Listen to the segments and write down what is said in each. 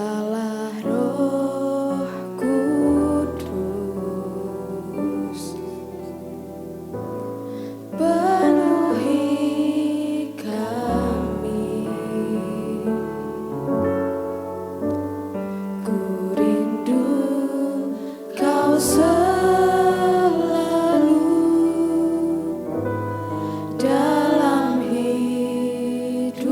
Allah Roh Kudus, penuhi kami. Ku rindu Kau selalu dalam hidupku.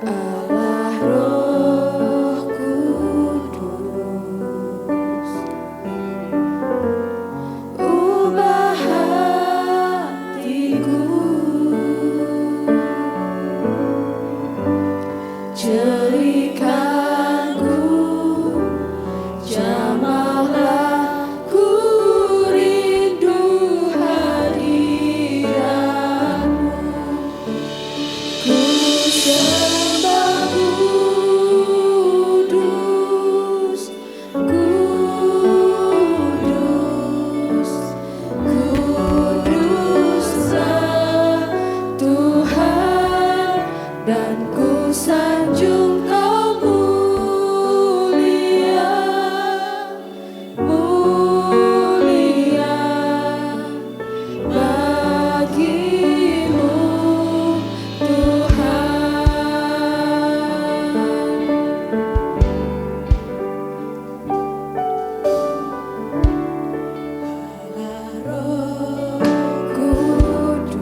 Allah Roh Kudus, ubah hatiku, jadikanku jamahlah, ku rindu hadiratmu. Ku sembah kudus, kudus, kuduslah Tuhan, dan ku sanjung Kau mulia, mulia bagimu Tuhan. Allah Roh Kudus,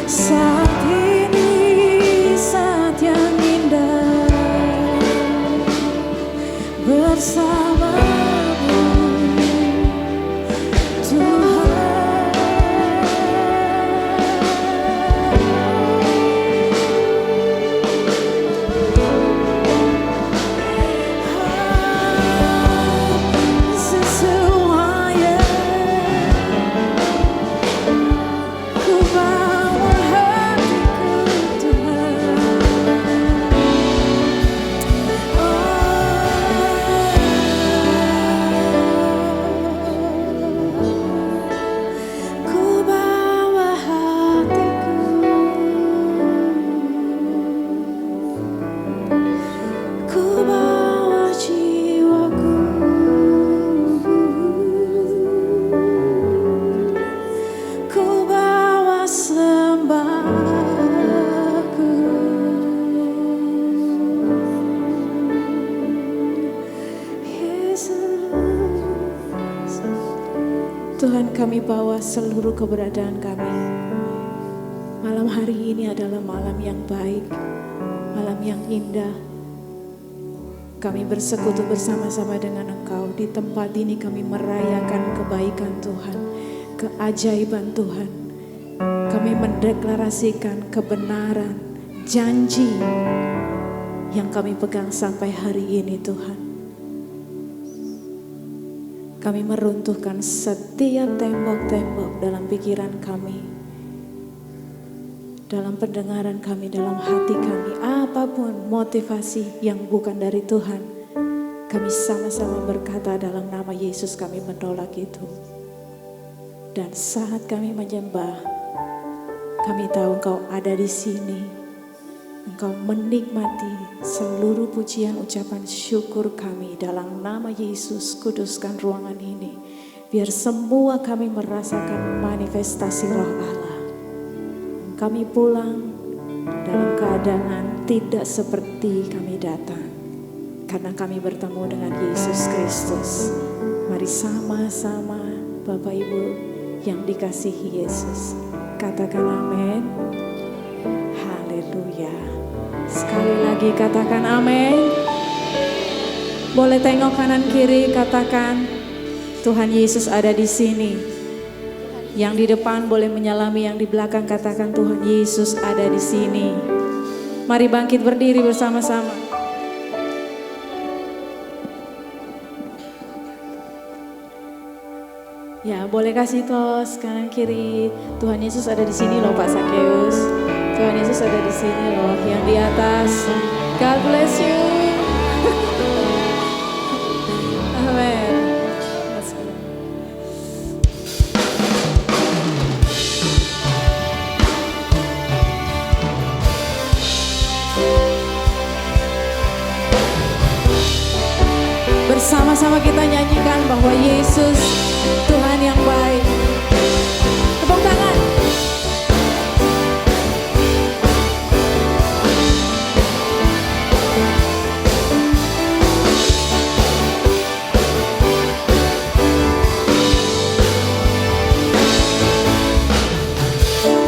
Saat ini saat yang indah bersamamu Tuhan. Sesuanya ku bawa hatiku Tuhan. Ku bawa hatiku, ku bawa jiwaku, ku bawa sembahku. Yesus, Tuhan, kami bawa seluruh keberadaan kami. Malam hari ini adalah malam yang baik, malam yang indah. Kami bersekutu bersama-sama dengan Engkau. Di tempat ini kami merayakan kebaikan Tuhan, keajaiban Tuhan. Kami mendeklarasikan kebenaran, janji yang kami pegang sampai hari ini Tuhan. Kami meruntuhkan setiap tembok-tembok dalam pikiran kami, dalam pendengaran kami, dalam hati kami. Apapun motivasi yang bukan dari Tuhan, kami sama-sama berkata dalam nama Yesus kami menolak itu. Dan saat kami menyembah, kami tahu Engkau ada di sini. Engkau menikmati seluruh pujian ucapan syukur kami dalam nama Yesus. Kuduskan ruangan ini, biar semua kami merasakan manifestasi roh Allah. Kami pulang dalam keadaan tidak seperti kami datang, karena kami bertemu dengan Yesus Kristus. Mari sama-sama Bapak Ibu yang dikasihi Yesus, katakan amin. Haleluya. Sekali lagi katakan amin. Boleh tengok kanan kiri, katakan Tuhan Yesus ada di sini. Yang di depan boleh menyalami, yang di belakang katakan Tuhan Yesus ada di sini. Mari bangkit berdiri bersama-sama. Ya, boleh kasih tos kanan kiri. Tuhan Yesus ada di sini loh Pak Sakeus. Tuhan Yesus ada di sini loh, yang di atas. God bless you. Amin. Bersama-sama kita nyanyikan bahwa Yesus Tuhan yang baik. Tepuk tangan.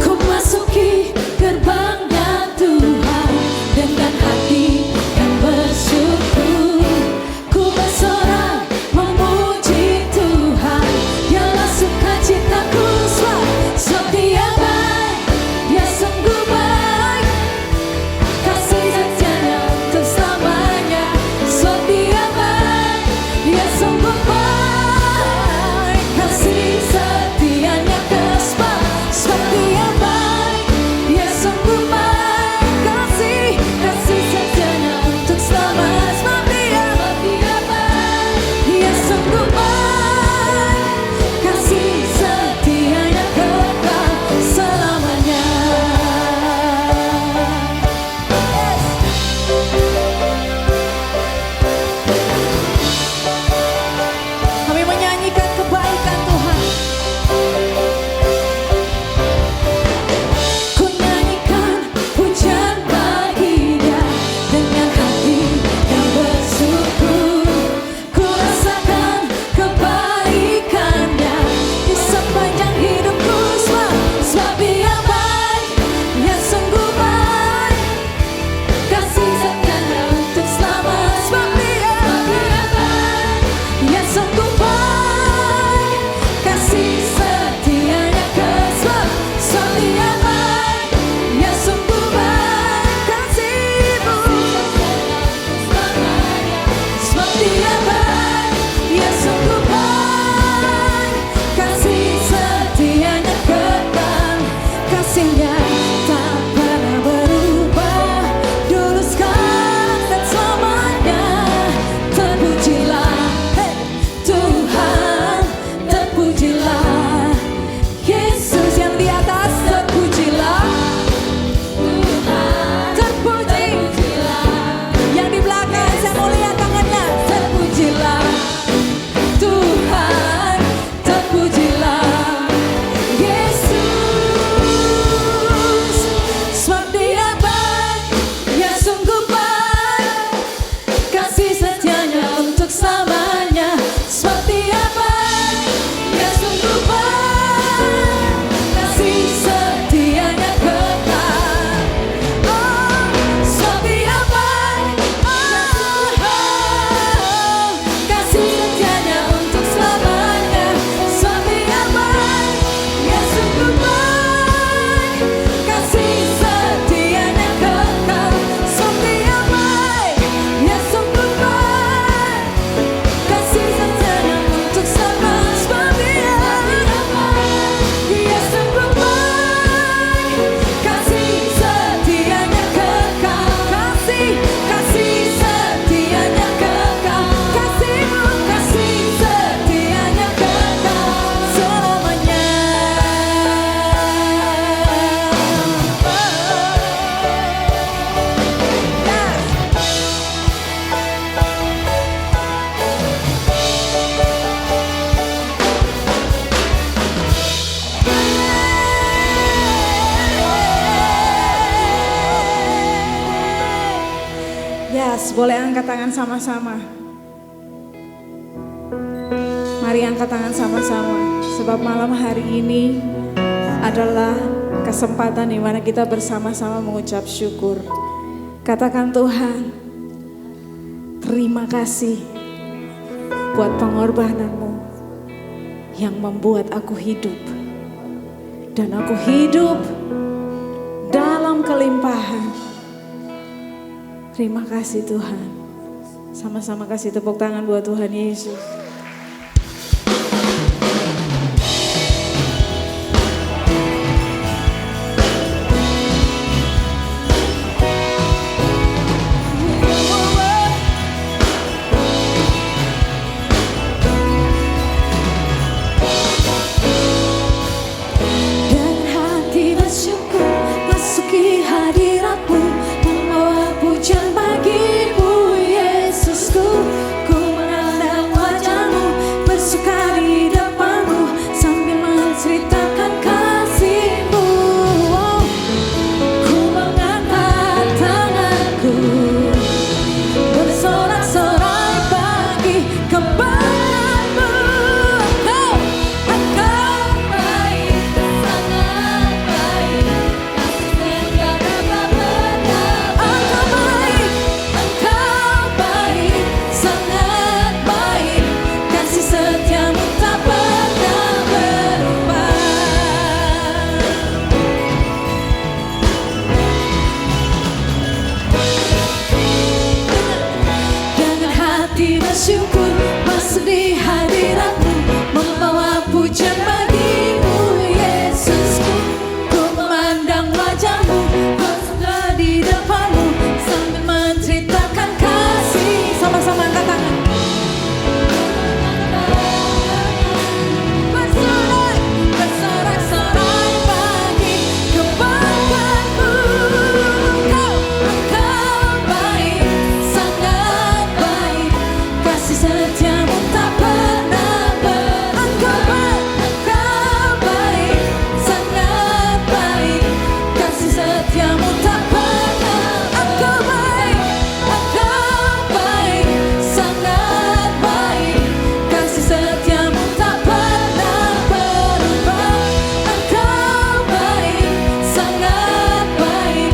Ku masuki gerbangnya Tuhan dengan hati yang bersyukur. Ku bersorak memuji Tuhan yang Yes, boleh angkat tangan sama-sama. Mari angkat tangan sama-sama. Sebab malam hari ini adalah kesempatan di mana kita bersama-sama mengucap syukur. Katakan, Tuhan, terima kasih buat pengorbananmu yang membuat aku hidup. Dan aku hidup dalam kelimpahan. Terima kasih Tuhan. Sama-sama kasih tepuk tangan buat Tuhan Yesus. Syukur masuk di hadiratmu, membawa pujian bagimu Yesusku. Ku memandang wajahmu, bersuka di depanmu, sambil menceritakan kasih. Sama-sama angkat tangan. Bersorak-sorai bagi kebaikanmu. Engkau baik, sangat baik. Kasih setiamu tak pernah berubah. Engkau baik, sangat baik. Kasih setiamu tak pernah. Engkau baik, sangat baik. Kasih setiamu tak pernah berubah. Engkau baik, sangat baik.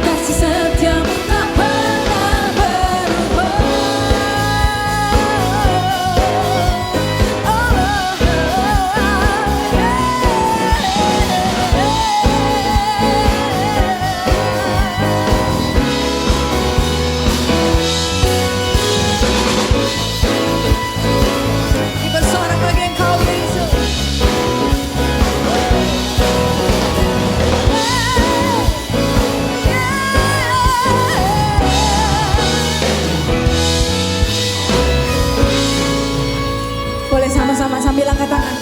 Kasih setiamu tak pernah berubah. Bersorak bagi Engkau Yesus. Boleh sama-sama sambil angkat tangan.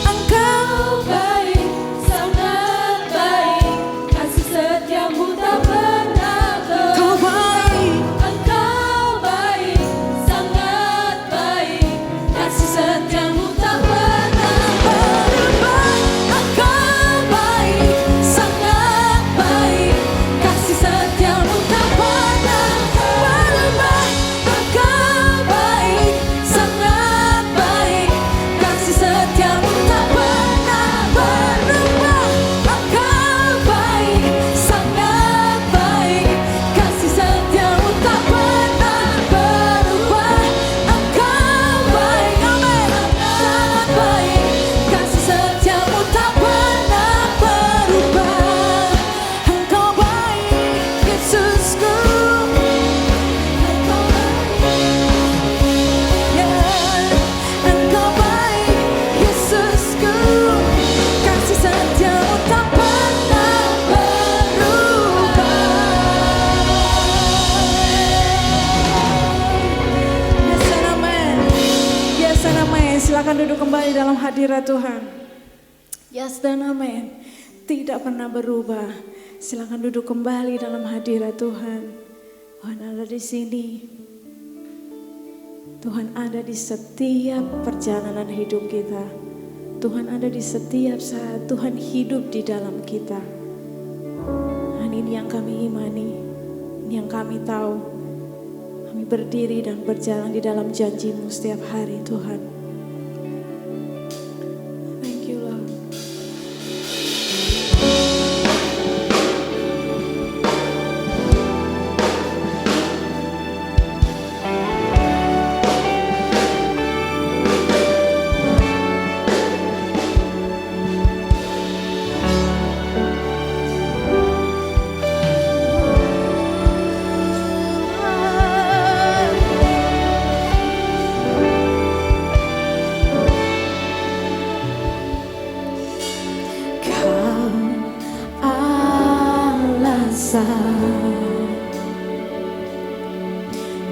Engkau baik, sangat baik. Kasih setiamu tak pernah berubah. Engkau baik, sangat baik. Kasih setiamu tak pernah berubah. Engkau baik, sangat baik. Kasih setiamu tak pernah berubah. Engkau baik, sangat baik. Kasih setiamu tak pernah berubah. Engkau baik, sangat baik. Kasih setiamu tak pernah berubah. Engkau baik, amin, sangat baik. Kasih setiamu tak pernah berubah. Engkau baik, Yesusku. Engkau baik, Yesusku. Kasih setiamu tak pernah berubah. Yes and amen. Yes and amen. Silakan duduk kembali dalam hadirat Tuhan. Yes dan amen. Tidak pernah berubah. Silakan duduk kembali dalam hadirat Tuhan. Tuhan ada di sini. Tuhan ada di setiap perjalanan hidup kita. Tuhan ada di setiap saat. Tuhan hidup di dalam kita. Dan ini yang kami imani, ini yang kami tahu. Kami berdiri dan berjalan di dalam janji-Mu setiap hari Tuhan. Thank you Lord.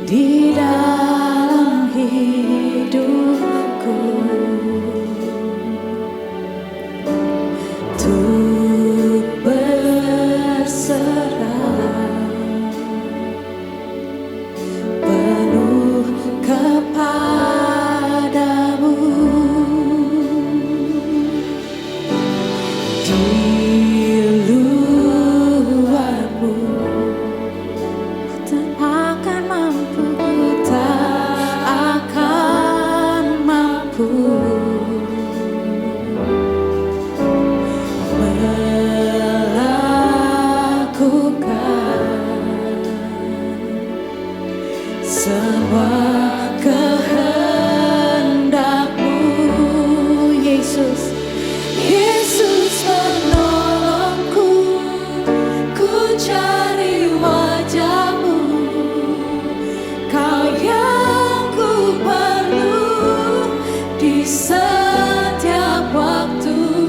Di dalam hidupku, untuk berserah penuh kepadamu. Semua kehendak-Mu, Yesus. Yesus menolongku, ku cari wajah-Mu. Kau yang ku perlu di setiap waktu.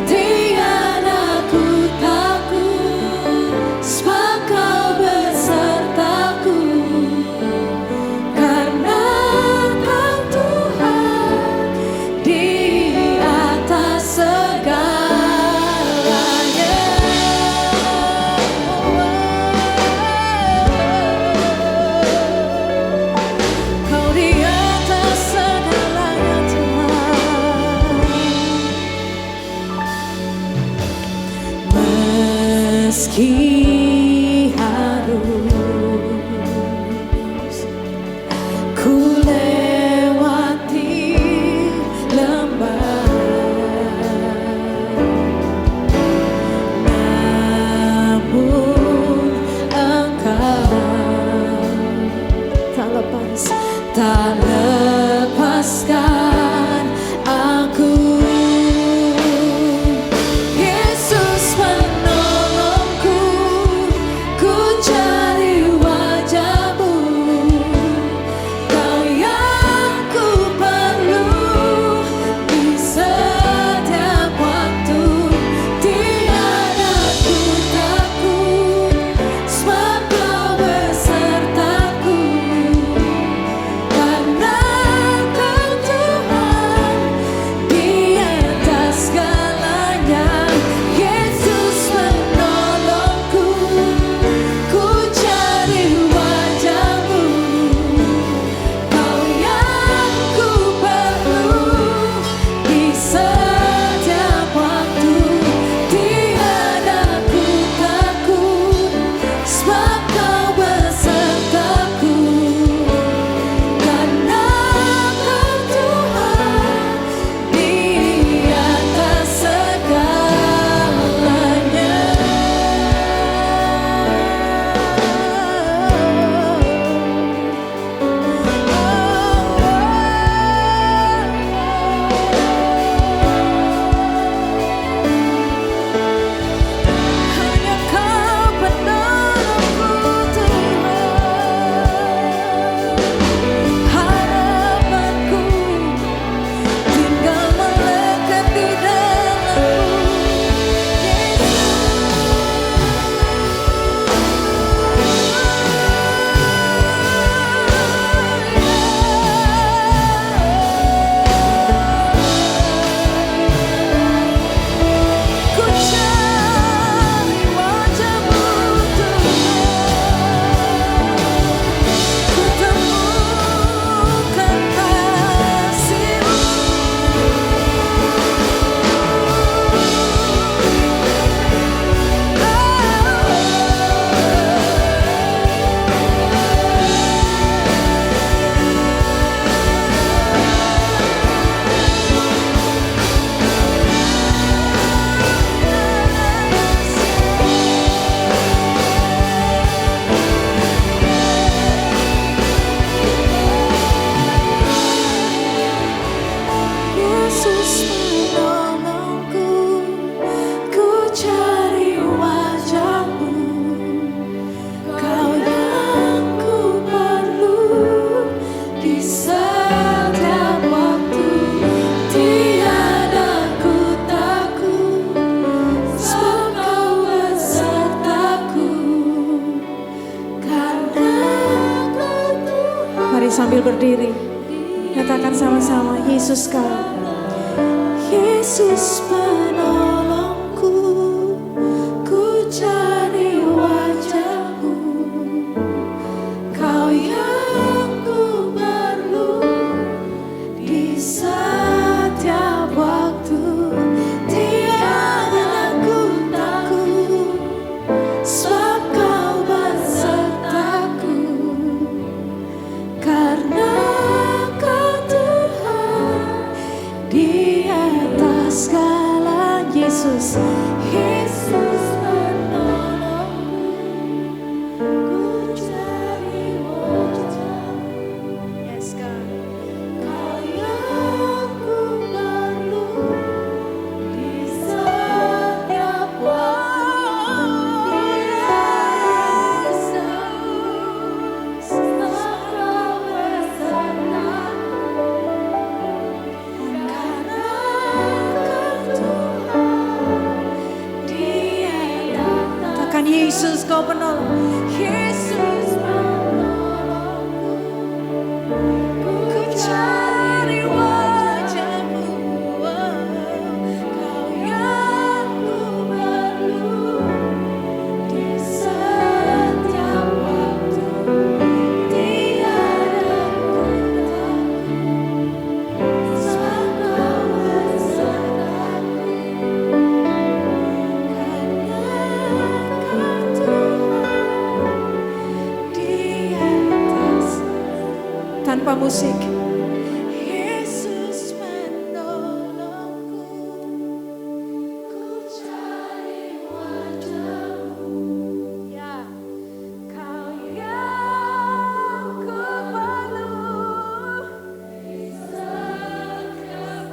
Tiada ku takut, sebab Kau besertaku. Karena Kau Tuhan di atas segalanya. Kau di atas segalanya Tuhan. Meski harus ku lewati lembah, namun Engkau tak lepaskan aku. Yesus menolongku, berdiri. Katakan sama-sama, Yesus kau. Yesus penolongku, ku cari wajah-Mu. Kau yang ku perlu di setiap waktu. Tiada ku takut, sebab Kau besertaku. Karena Kau Tuhan di atas segala. Yesus, Yesus penolongku, ku cari wajah-Mu. Yes God. Kau yang ku perlu di setiap waktu. Yesus, Kau besertaku. Karena Kau Tuhan di atas. Katakan Yesus Kau penolong. Yesus penolongku, ku cari wajah-Mu. Kau yang ku perlu di setiap waktu. Tiada ku takut, sebab Kau besertaku. Karena Kau Tuhan di atas. Tanpa musik. Yesus menolongku, ku cari wajah-Mu. Ya, Kau yang ku perlu di setiap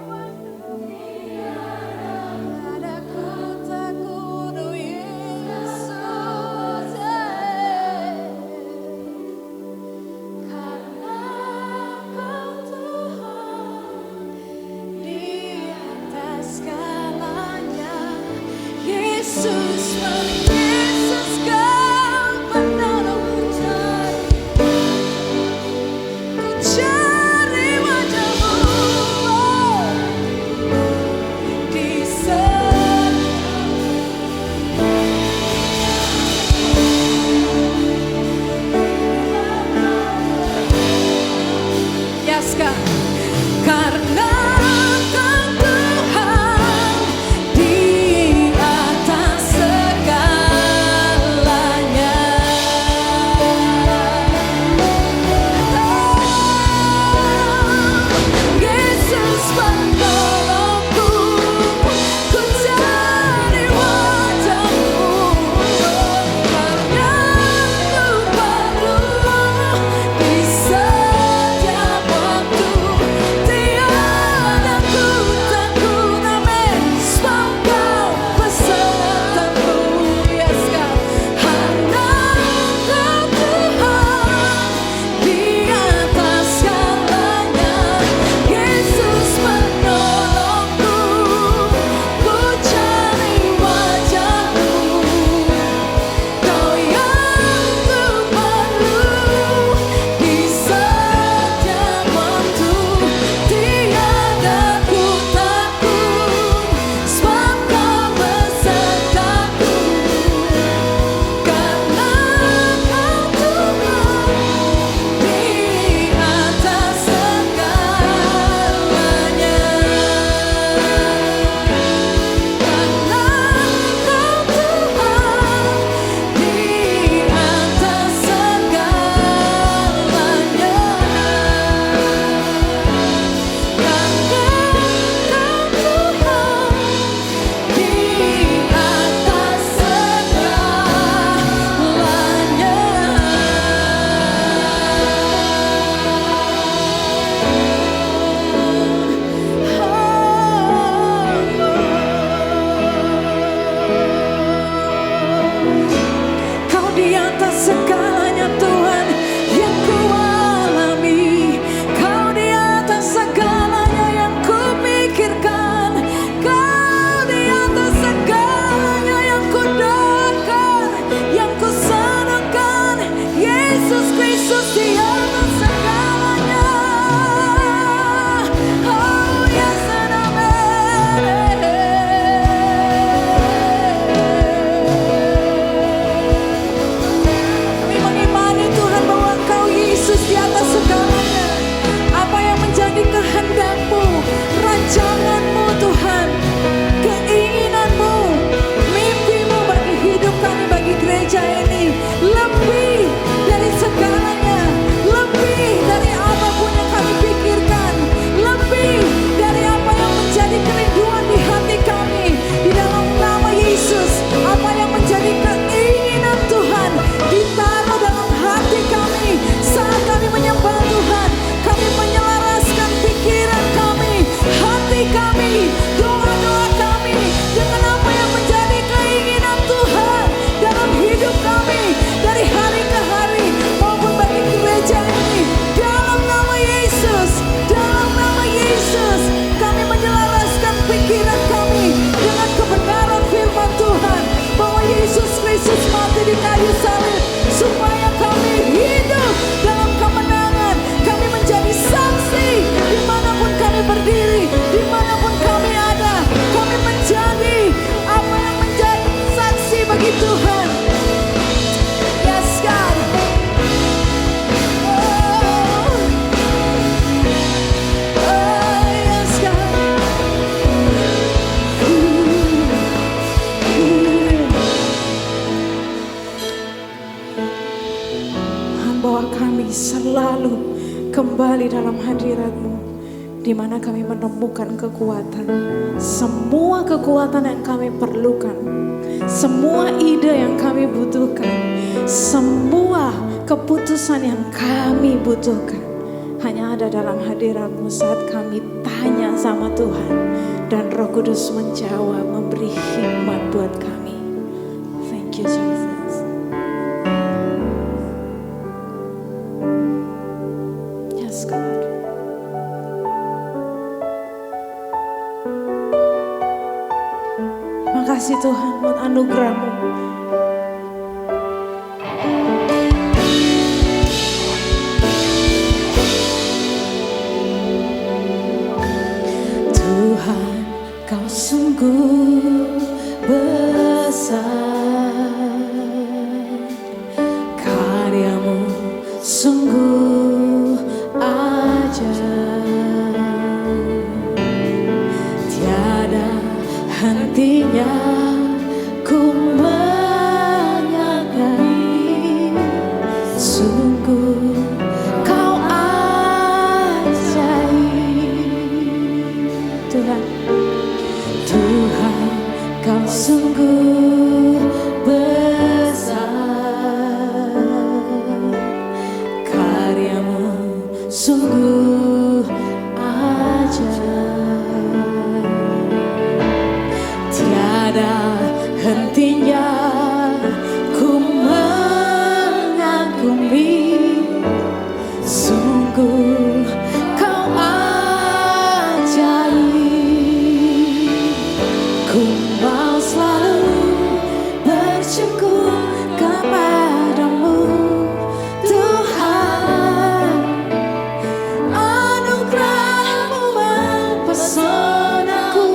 waktu. Tiada ku takut, oh Yesus. Karena Kau Tuhan di atas segalanya. Yesus, Yesus Kau penolongku, ku cari wajah-Mu. Di setiap. Yes, God. Karena Kau Tuhan di atas segalanya. Yesus penolongku, ku cari wajah-Mu. Karena ku perlu di setiap waktu. Tiada ku takut, amin, sebab Kau besertaku. Yes God. Karena Kau Tuhan di atas segalanya. Yesus penolongku, ku cari wajah-Mu. Kau yang ku perlu di setiap waktu. Tiada ku takut, sebab Kau besertaku. Karena Kau Tuhan di atas segalanya. Karena Kau Tuhan di atas segalanya. Karena Kau Tuhan di atas segalanya. Kau di atas segalanya Tuhan yang ku alami. Kau di atas segalanya yang ku pikirkan. Kau di atas segalanya yang ku doakan, yang ku senangkan. Yesus Kristus di atas segalanya. selalu kembali dalam hadirat-Mu, di mana kami menemukan kekuatan. Semua kekuatan yang kami perlukan, semua ide yang kami butuhkan, semua keputusan yang kami butuhkan hanya ada dalam hadirat-Mu saat kami tanya sama Tuhan. Dan Roh Kudus menjawab, memberi hikmat buat kami. Thank you Jesus. Yes God. Makasih Tuhan buat anugerah-Mu. Tuhan, Kau sungguh besar, karya-Mu sungguh ajaib, tiada hentinya ku mengagumi. Sungguh Kau ajaib. Tuhan, Tuhan, Kau sungguh besar, karya-Mu sungguh ajaib, tiada hentinya ku mengagumi. Sungguh Kau ajaib, ku mau selalu bersyukur kepadamu Tuhan. Anugerah-Mu mempesonaku,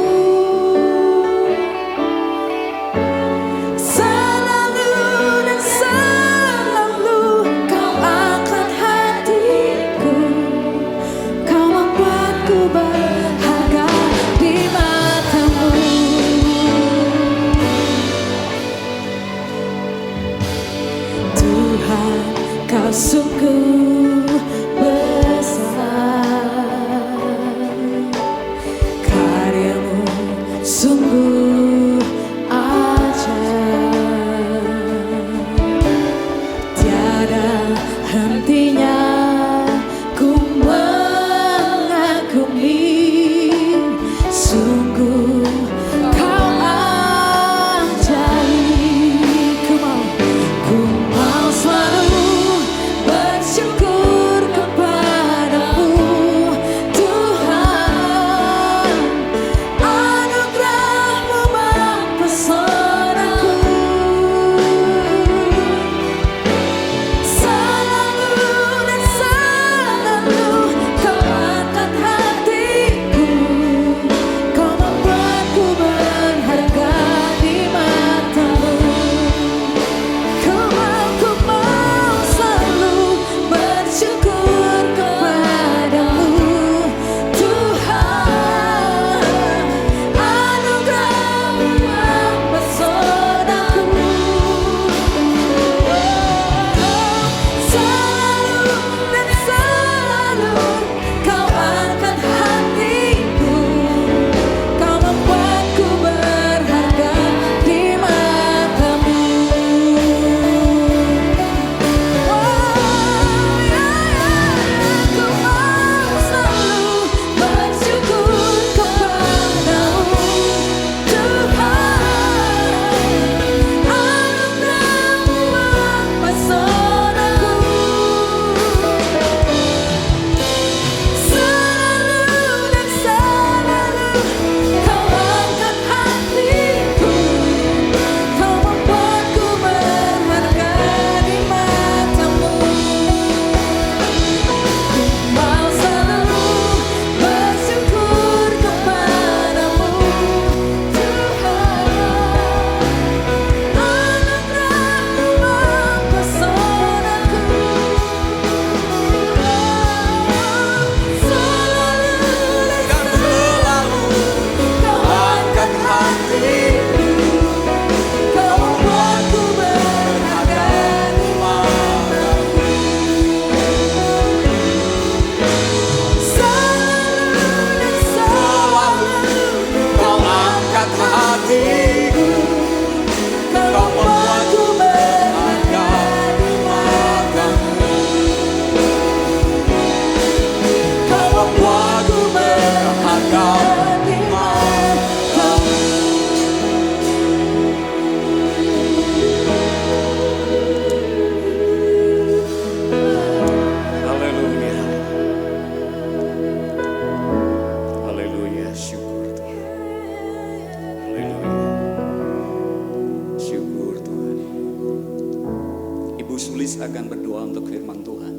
akan berdoa untuk firman Tuhan.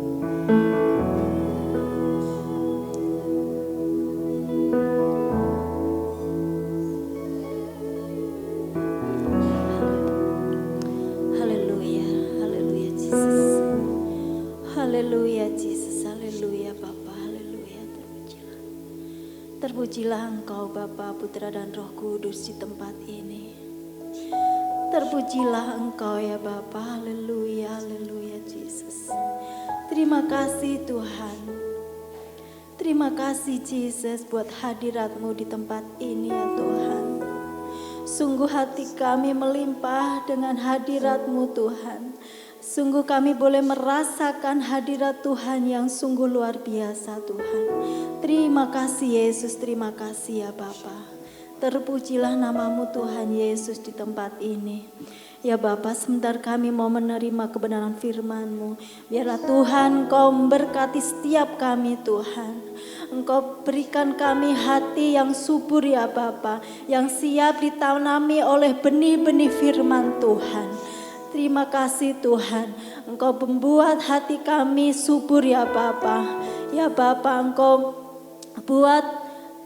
Haleluya, haleluya Yesus. Haleluya Yesus, haleluya Bapa, haleluya. Terpujilah. Terpujilah Engkau Bapa, Putra dan Roh Kudus di tempat ini. Terpujilah Engkau ya Bapa, haleluya, haleluya Yesus. Terima kasih Tuhan. Terima kasih Yesus buat hadirat-Mu di tempat ini ya Tuhan. Sungguh hati kami melimpah dengan hadirat-Mu Tuhan. Sungguh kami boleh merasakan hadirat Tuhan yang sungguh luar biasa Tuhan. Terima kasih Yesus, terima kasih ya Bapa. Terpujilah nama-Mu Tuhan Yesus di tempat ini. Ya Bapa, sebentar kami mau menerima kebenaran firman-Mu. Biarlah Tuhan Engkau memberkati setiap kami Tuhan. Engkau berikan kami hati yang subur ya Bapa, yang siap ditanami oleh benih-benih firman Tuhan. Terima kasih Tuhan, Engkau membuat hati kami subur ya Bapa. Ya Bapa, Engkau buat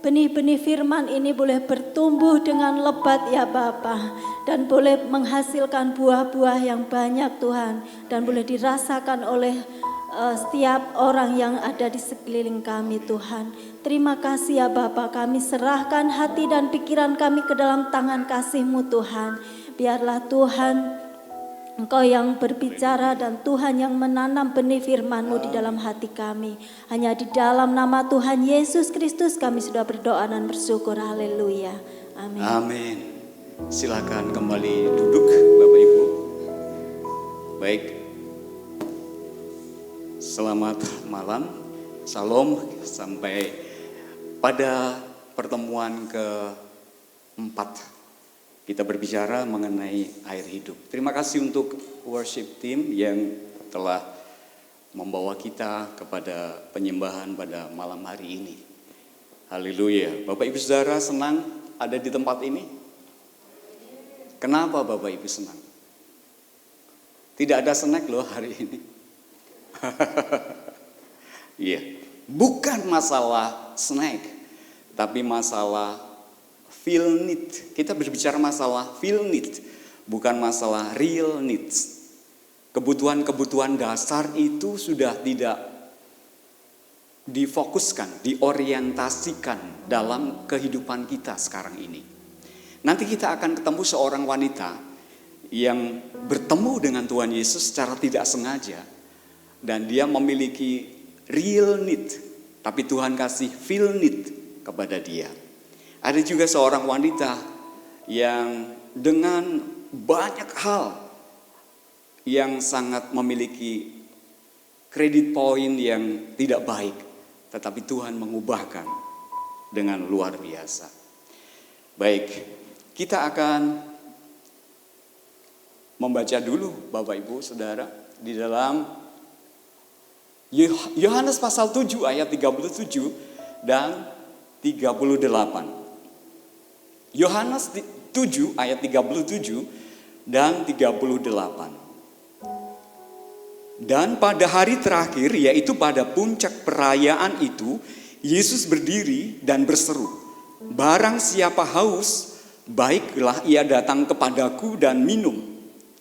benih-benih firman ini boleh bertumbuh dengan lebat ya Bapa, dan boleh menghasilkan buah-buah yang banyak Tuhan, dan boleh dirasakan oleh setiap orang yang ada di sekeliling kami Tuhan. Terima kasih ya Bapa, kami serahkan hati dan pikiran kami ke dalam tangan kasih-Mu Tuhan. Biarlah Tuhan Engkau yang berbicara dan Tuhan yang menanam benih firman-Mu di dalam hati kami. Hanya di dalam nama Tuhan Yesus Kristus kami sudah berdoa dan bersyukur. Haleluya. Amin. Amin. Silakan kembali duduk Bapak Ibu. Baik. Selamat malam. Shalom sampai pada pertemuan keempat. Kita berbicara mengenai air hidup. Terima kasih untuk worship team yang telah membawa kita kepada penyembahan pada malam hari ini. Haleluya. Bapak Ibu Saudara senang ada di tempat ini? Kenapa Bapak Ibu senang? Tidak ada snack loh hari ini. Iya. Bukan masalah snack, tapi masalah feel need. Kita berbicara masalah feel need, bukan masalah real needs. Kebutuhan-kebutuhan dasar itu sudah tidak difokuskan, diorientasikan dalam kehidupan kita sekarang ini. Nanti kita akan ketemu seorang wanita yang bertemu dengan Tuhan Yesus secara tidak sengaja, dan dia memiliki real need, tapi Tuhan kasih feel need kepada dia. Ada juga seorang wanita yang dengan banyak hal yang sangat memiliki kredit poin yang tidak baik, tetapi Tuhan mengubahkan dengan luar biasa. Baik, kita akan membaca dulu Bapak Ibu Saudara di dalam Yohanes pasal 7 ayat 37 dan 38. Yohanes 7 ayat 37 dan 38. Dan pada hari terakhir, yaitu pada puncak perayaan itu, Yesus berdiri dan berseru, "Barang siapa haus, baiklah ia datang kepadaku dan minum."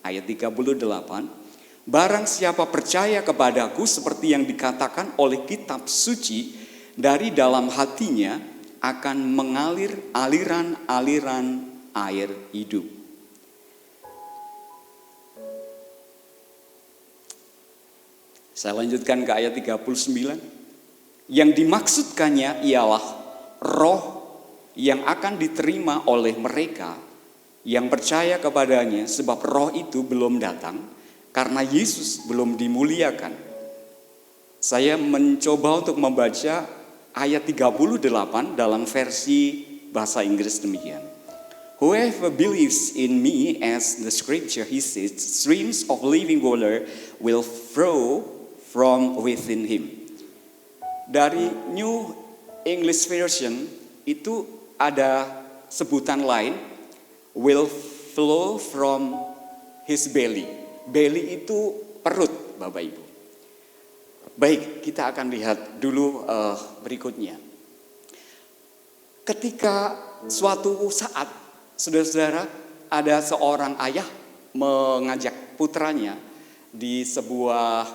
Ayat 38. "Barang siapa percaya kepadaku seperti yang dikatakan oleh kitab suci, dari dalam hatinya akan mengalir aliran-aliran air hidup." Saya lanjutkan ke ayat 39. Yang dimaksudkannya ialah roh yang akan diterima oleh mereka yang percaya kepadanya, sebab roh itu belum datang karena Yesus belum dimuliakan. Saya mencoba untuk membaca ayat 38 dalam versi bahasa Inggris demikian. "Whoever believes in me, as the scripture he says, streams of living water will flow from within him." Dari New English Version itu ada sebutan lain, will flow from his belly. Belly itu perut. Bapak Ibu. Baik, kita akan lihat dulu berikutnya. Ketika suatu saat, saudara-saudara, ada seorang ayah mengajak putranya di sebuah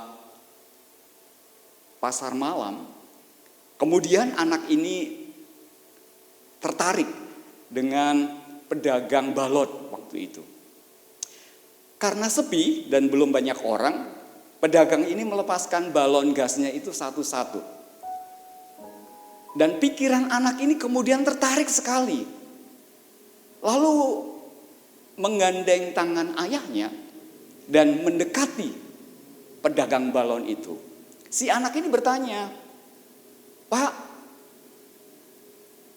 pasar malam. Kemudian anak ini tertarik dengan pedagang balon waktu itu. Karena sepi dan belum banyak orang, pedagang ini melepaskan balon gasnya itu satu-satu. Dan pikiran anak ini kemudian tertarik sekali. Lalu menggandeng tangan ayahnya dan mendekati pedagang balon itu. Si anak ini bertanya, "Pak,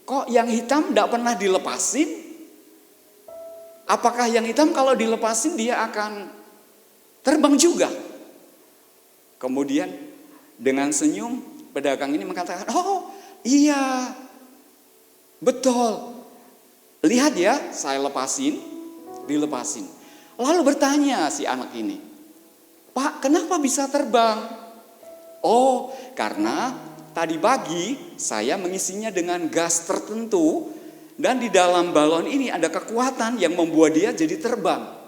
kok yang hitam tidak pernah dilepasin? Apakah yang hitam kalau dilepasin dia akan terbang juga?" Kemudian dengan senyum pedagang ini mengatakan, "Oh iya, betul. Lihat ya, saya dilepasin." Lalu bertanya si anak ini, "Pak, kenapa bisa terbang?" "Oh, karena tadi pagi saya mengisinya dengan gas tertentu dan di dalam balon ini ada kekuatan yang membuat dia jadi terbang."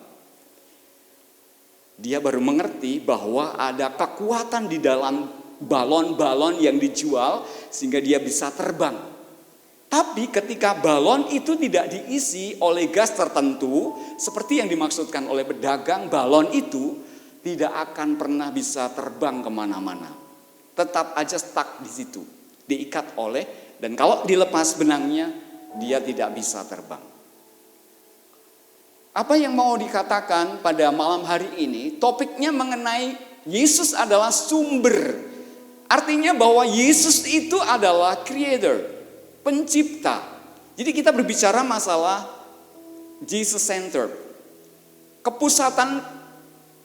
Dia baru mengerti bahwa ada kekuatan di dalam balon-balon yang dijual sehingga dia bisa terbang. Tapi ketika balon itu tidak diisi oleh gas tertentu, seperti yang dimaksudkan oleh pedagang, balon itu tidak akan pernah bisa terbang kemana-mana. Tetap aja stuck di situ, diikat oleh, dan kalau dilepas benangnya, dia tidak bisa terbang. Apa yang mau dikatakan pada malam hari ini, topiknya mengenai Yesus adalah sumber. Artinya bahwa Yesus itu adalah creator, pencipta. Jadi kita berbicara masalah Jesus centered. Kepusatan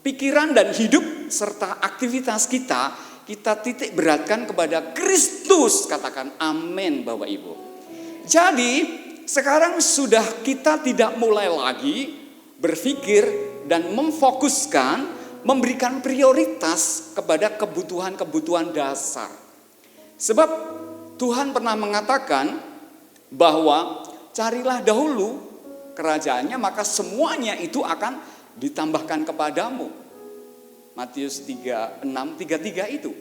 pikiran dan hidup serta aktivitas kita titik beratkan kepada Kristus. Katakan amin Bapak Ibu. Jadi sekarang sudah kita tidak mulai lagi berpikir dan memfokuskan, memberikan prioritas kepada kebutuhan-kebutuhan dasar. Sebab Tuhan pernah mengatakan bahwa carilah dahulu kerajaannya, maka semuanya itu akan ditambahkan kepadamu. Matius 36:33 itu.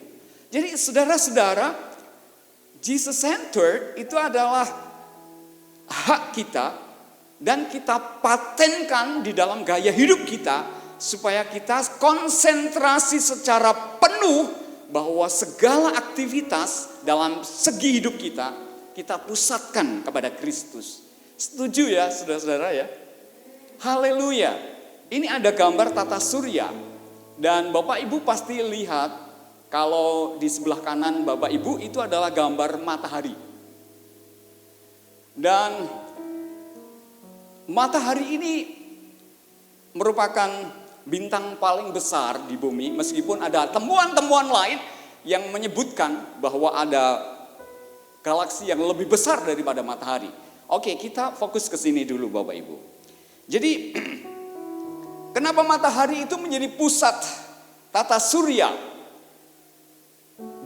Jadi saudara-saudara, Jesus centered itu adalah hak kita dan kita patenkan di dalam gaya hidup kita supaya kita konsentrasi secara penuh bahwa segala aktivitas dalam segi hidup kita pusatkan kepada Kristus. Setuju ya saudara-saudara ya? Haleluya. Ini ada gambar tata surya dan Bapak Ibu pasti lihat kalau di sebelah kanan Bapak Ibu itu adalah gambar matahari. Dan matahari ini merupakan bintang paling besar di bumi, meskipun ada temuan-temuan lain yang menyebutkan bahwa ada galaksi yang lebih besar daripada matahari. Oke, kita fokus ke sini dulu Bapak Ibu. Jadi, kenapa matahari itu menjadi pusat tata surya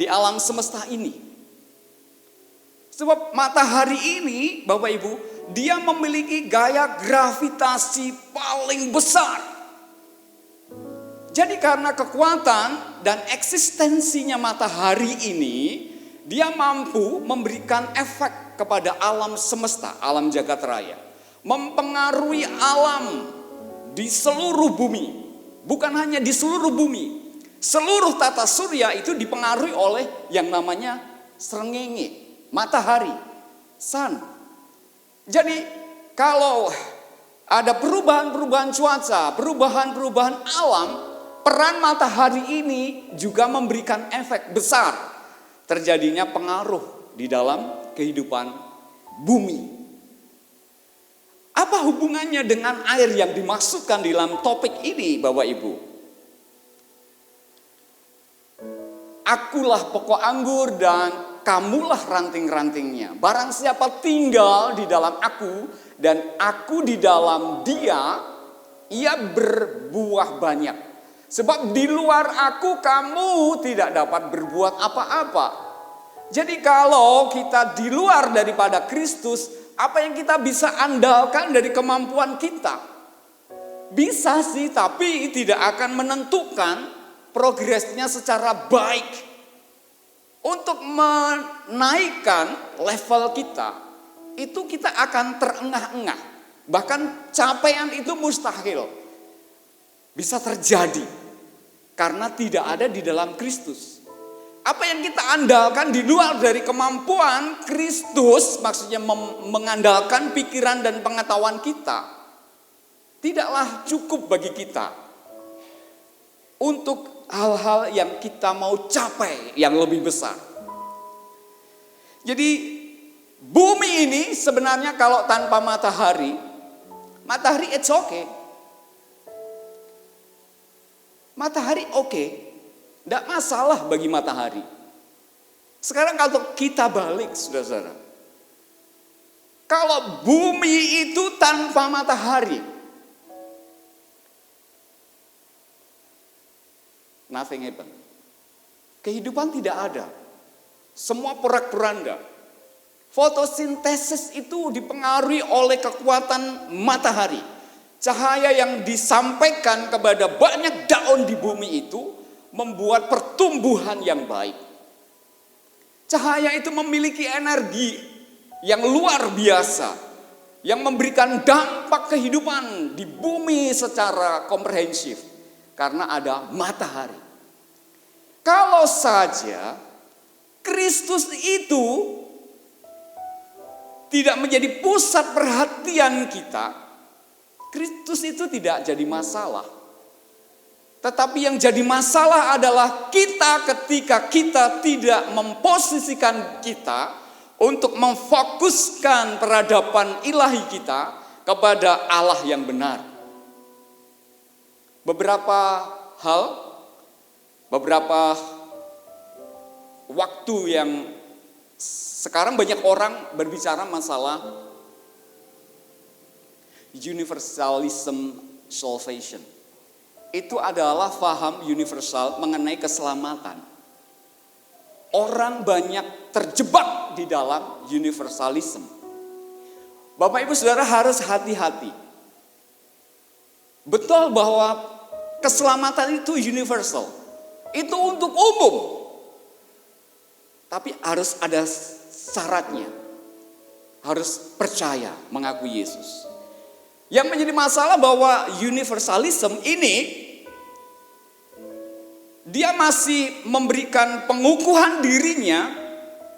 di alam semesta ini? Sebab matahari ini Bapak Ibu, dia memiliki gaya gravitasi paling besar. Jadi karena kekuatan dan eksistensinya matahari ini, dia mampu memberikan efek kepada alam semesta, alam jagat raya. Mempengaruhi alam di seluruh bumi. Bukan hanya di seluruh bumi. Seluruh tata surya itu dipengaruhi oleh yang namanya srengenge, matahari, sun. Jadi kalau ada perubahan-perubahan cuaca, perubahan-perubahan alam, peran matahari ini juga memberikan efek besar terjadinya pengaruh di dalam kehidupan bumi. Apa hubungannya dengan air yang dimaksudkan dalam topik ini Bapak Ibu? Akulah pokok anggur dan kamulah ranting-rantingnya. Barang siapa tinggal di dalam aku dan aku di dalam dia, ia berbuah banyak. Sebab di luar aku kamu tidak dapat berbuat apa-apa. Jadi kalau kita di luar daripada Kristus, apa yang kita bisa andalkan dari kemampuan kita? Bisa sih, tapi tidak akan menentukan progresnya secara baik. Untuk menaikkan level kita, itu kita akan terengah-engah. Bahkan capaian itu mustahil bisa terjadi karena tidak ada di dalam Kristus. Apa yang kita andalkan di luar dari kemampuan Kristus, maksudnya mengandalkan pikiran dan pengetahuan kita, tidaklah cukup bagi kita untuk hal-hal yang kita mau capai yang lebih besar. Jadi bumi ini sebenarnya kalau tanpa matahari it's okay. Matahari oke, tidak masalah bagi matahari. Sekarang kalau kita balik, saudara-saudara, kalau bumi itu tanpa matahari, nothing happen. Kehidupan tidak ada. Semua porak-poranda. Fotosintesis itu dipengaruhi oleh kekuatan matahari. Cahaya yang disampaikan kepada banyak daun di bumi itu membuat pertumbuhan yang baik. Cahaya itu memiliki energi yang luar biasa, yang memberikan dampak kehidupan di bumi secara komprehensif karena ada matahari. Kalau saja Kristus itu tidak menjadi pusat perhatian kita, Kristus itu tidak jadi masalah. Tetapi yang jadi masalah adalah kita ketika kita tidak memposisikan kita untuk memfokuskan peradaban ilahi kita kepada Allah yang benar. Beberapa waktu yang sekarang banyak orang berbicara masalah universalism salvation. Itu adalah faham universal mengenai keselamatan. Orang banyak terjebak di dalam universalism. Bapak Ibu Saudara harus hati-hati. Betul bahwa keselamatan itu universal. Itu untuk umum. Tapi harus ada syaratnya. Harus percaya, mengakui Yesus. Yang menjadi masalah bahwa universalism ini dia masih memberikan pengukuhan dirinya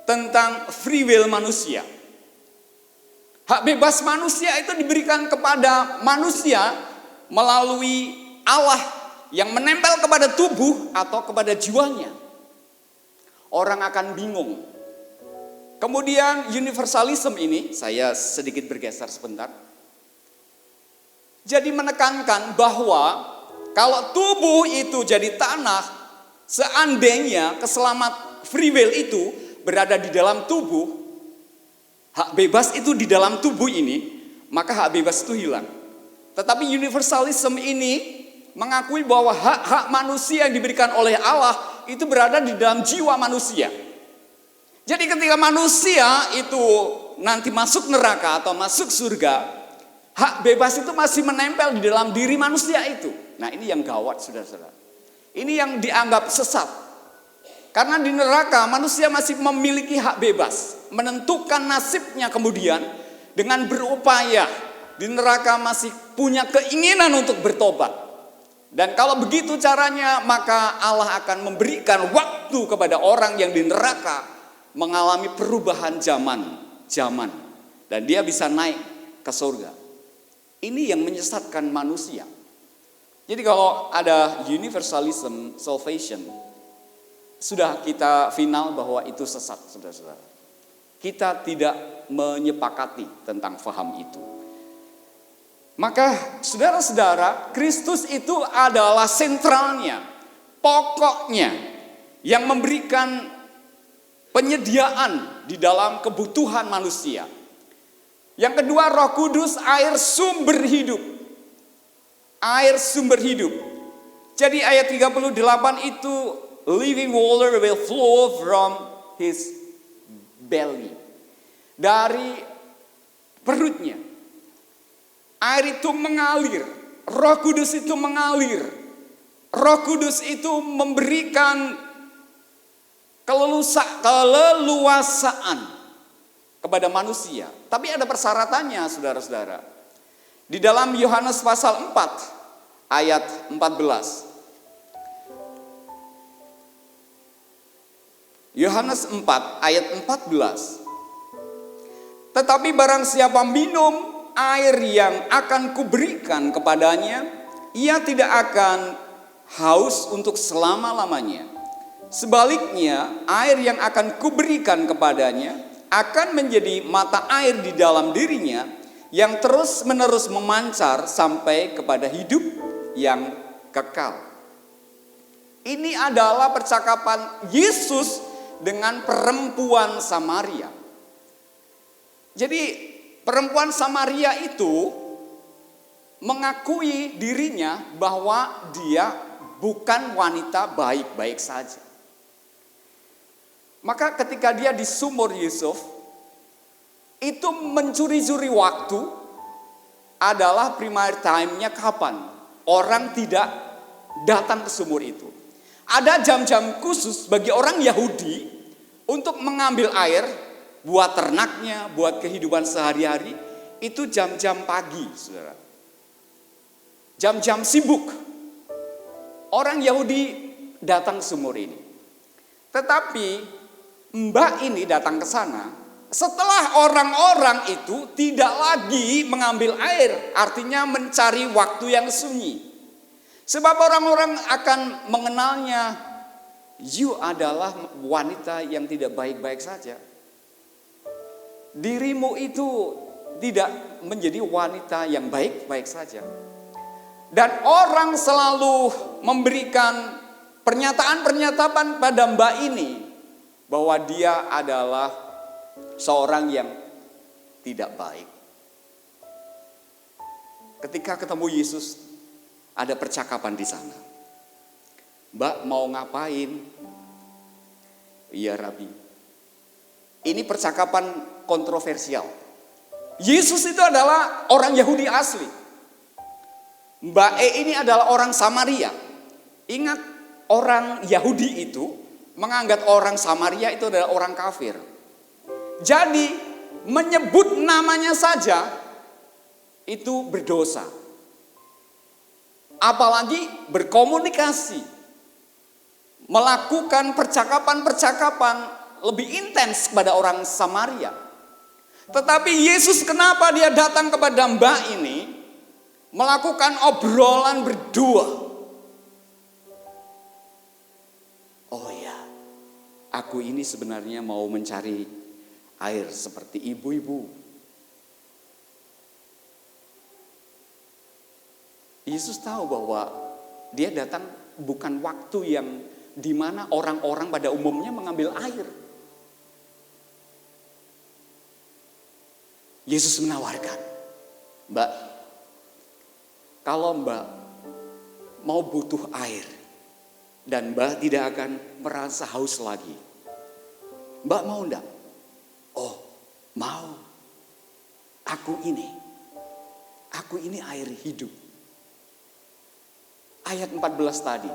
tentang free will manusia. Hak bebas manusia itu diberikan kepada manusia melalui Allah yang menempel kepada tubuh atau kepada jiwanya. Orang akan bingung. Kemudian universalism ini, saya sedikit bergeser sebentar. Jadi menekankan bahwa kalau tubuh itu jadi tanah, seandainya free will itu berada di dalam tubuh, hak bebas itu di dalam tubuh ini, maka hak bebas itu hilang. Tetapi universalism ini mengakui bahwa hak-hak manusia yang diberikan oleh Allah itu berada di dalam jiwa manusia. Jadi ketika manusia itu nanti masuk neraka atau masuk surga, hak bebas itu masih menempel di dalam diri manusia itu. Nah ini yang gawat saudara-saudara. Ini yang dianggap sesat. Karena di neraka manusia masih memiliki hak bebas. Menentukan nasibnya kemudian dengan berupaya. Di neraka masih punya keinginan untuk bertobat. Dan kalau begitu caranya maka Allah akan memberikan waktu kepada orang yang di neraka mengalami perubahan zaman. Dan dia bisa naik ke surga. Ini yang menyesatkan manusia. Jadi kalau ada universalism salvation, sudah kita final bahwa itu sesat, saudara-saudara. Kita tidak menyepakati tentang faham itu. Maka saudara-saudara, Kristus itu adalah sentralnya, pokoknya, yang memberikan penyediaan di dalam kebutuhan manusia. Yang kedua, Roh Kudus, air sumber hidup. Air sumber hidup. Jadi ayat 38 itu, living water will flow from his belly. Dari perutnya. Air itu mengalir. Roh Kudus itu mengalir. Roh Kudus itu memberikan keleluasaan kepada manusia. Tapi ada persyaratannya, saudara-saudara. Di dalam Yohanes pasal 4 ayat 14. Yohanes 4 ayat 14. Tetapi barang siapa minum air yang akan kuberikan kepadanya, ia tidak akan haus untuk selama-lamanya. Sebaliknya, air yang akan kuberikan kepadanya akan menjadi mata air di dalam dirinya yang terus-menerus memancar sampai kepada hidup yang kekal. Ini adalah percakapan Yesus dengan perempuan Samaria. Jadi perempuan Samaria itu mengakui dirinya bahwa dia bukan wanita baik-baik saja. Maka ketika dia di sumur Yusuf, itu mencuri-curi waktu adalah primary time-nya kapan orang tidak datang ke sumur itu. Ada jam-jam khusus bagi orang Yahudi untuk mengambil air buat ternaknya, buat kehidupan sehari-hari. Itu jam-jam pagi, saudara. Jam-jam sibuk. Orang Yahudi datang ke sumur ini. Tetapi mbak ini datang ke sana setelah orang-orang itu tidak lagi mengambil air, artinya mencari waktu yang sunyi. Sebab orang-orang akan mengenalnya, you adalah wanita yang tidak baik-baik saja. Dirimu itu tidak menjadi wanita yang baik-baik saja. Dan orang selalu memberikan pernyataan-pernyataan pada mbak ini bahwa dia adalah seorang yang tidak baik. Ketika ketemu Yesus, ada percakapan di sana. Mbak mau ngapain? Iya Rabi. Ini percakapan kontroversial. Yesus itu adalah orang Yahudi asli. Mbak E ini adalah orang Samaria. Ingat, orang Yahudi itu menganggap orang Samaria itu adalah orang kafir. Jadi menyebut namanya saja itu berdosa. Apalagi berkomunikasi, melakukan percakapan-percakapan lebih intens kepada orang Samaria. Tetapi Yesus kenapa dia datang kepada mbak ini, melakukan obrolan berdua. Oh ya, aku ini sebenarnya mau mencari air seperti ibu-ibu. Yesus tahu bahwa dia datang bukan waktu yang dimana orang-orang pada umumnya mengambil air. Yesus menawarkan, Mbak, kalau Mbak mau butuh air dan Mbak tidak akan merasa haus lagi, Mbak mau enggak? Oh, mau. Aku ini air hidup. Ayat 14 tadi.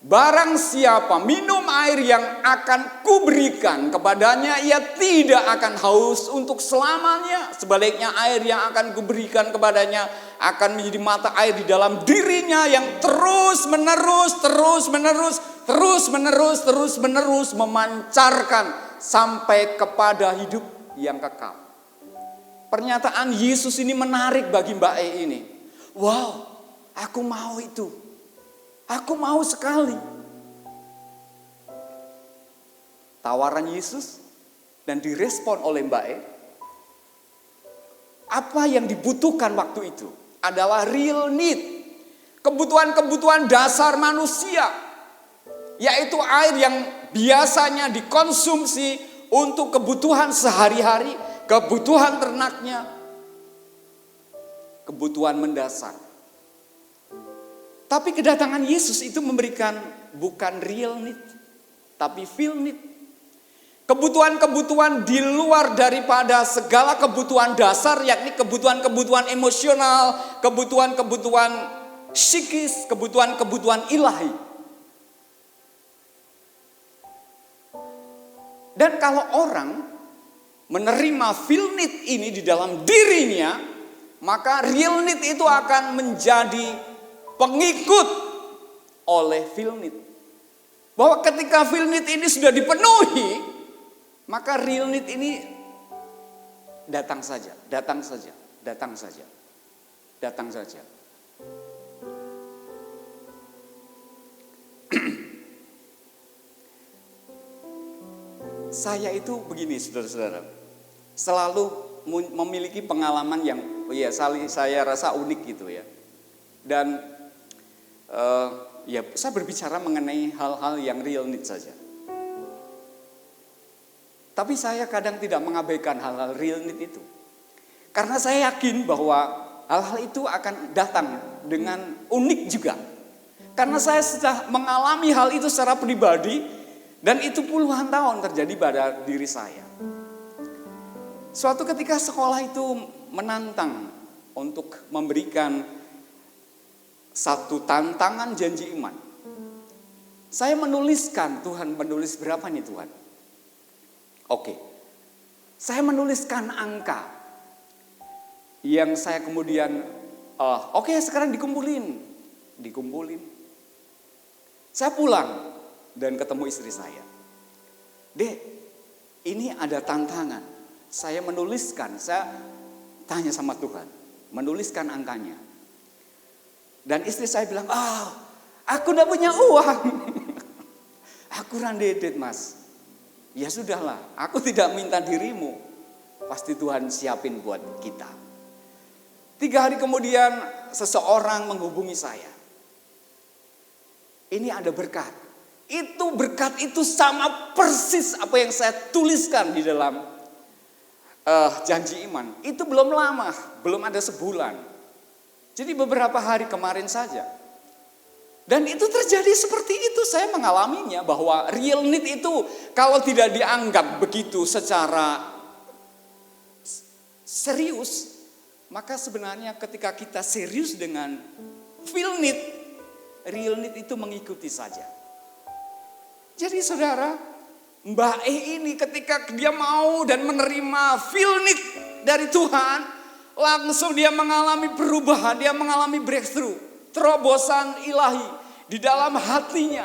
Barang siapa minum air yang akan kuberikan kepadanya, ia tidak akan haus untuk selamanya. Sebaliknya air yang akan kuberikan kepadanya akan menjadi mata air di dalam dirinya yang terus menerus memancarkan sampai kepada hidup yang kekal. Pernyataan Yesus ini menarik bagi Mbak E ini. Wow, aku mau itu. Aku mau sekali. Tawaran Yesus dan direspon oleh Mbak E. Apa yang dibutuhkan waktu itu adalah real need. Kebutuhan-kebutuhan dasar manusia. Yaitu air yang biasanya dikonsumsi untuk kebutuhan sehari-hari, kebutuhan ternaknya, kebutuhan mendasar. Tapi kedatangan Yesus itu memberikan bukan real need, tapi feel need. Kebutuhan-kebutuhan di luar daripada segala kebutuhan dasar, yakni kebutuhan-kebutuhan emosional, kebutuhan-kebutuhan psikis, kebutuhan-kebutuhan ilahi. Dan kalau orang menerima feel need ini di dalam dirinya, maka real need itu akan menjadi pengikut oleh feel need. Bahwa ketika feel need ini sudah dipenuhi, maka real need ini datang saja, datang saja, datang saja, datang saja. Saya itu begini, saudara-saudara, selalu memiliki pengalaman yang ya saya rasa unik gitu ya. Dan ya saya berbicara mengenai hal-hal yang real need saja. Tapi saya kadang tidak mengabaikan hal-hal real need itu. Karena saya yakin bahwa hal-hal itu akan datang dengan unik juga. Karena saya sudah mengalami hal itu secara pribadi dan itu puluhan tahun terjadi pada diri saya. Suatu ketika sekolah itu menantang untuk memberikan satu tantangan janji iman. Saya menuliskan, Tuhan menulis berapa nih Tuhan? Oke, saya menuliskan angka yang saya kemudian, oke, sekarang dikumpulin. Saya pulang dan ketemu istri saya. Dek, ini ada tantangan. Saya menuliskan, saya tanya sama Tuhan, menuliskan angkanya. Dan istri saya bilang, aku gak punya uang. Aku randedet mas. Ya sudahlah, aku tidak minta dirimu. Pasti Tuhan siapin buat kita. 3 hari kemudian seseorang menghubungi saya. Ini ada berkat. Itu berkat itu sama persis apa yang saya tuliskan di dalam janji iman. Itu belum lama, belum ada sebulan. Jadi beberapa hari kemarin saja. Dan itu terjadi seperti itu, saya mengalaminya bahwa real need itu kalau tidak dianggap begitu secara serius, maka sebenarnya ketika kita serius dengan feel need, real need itu mengikuti saja. Jadi saudara, Mbak ini ketika dia mau dan menerima feel need dari Tuhan, langsung dia mengalami perubahan, dia mengalami breakthrough. Terobosan ilahi di dalam hatinya.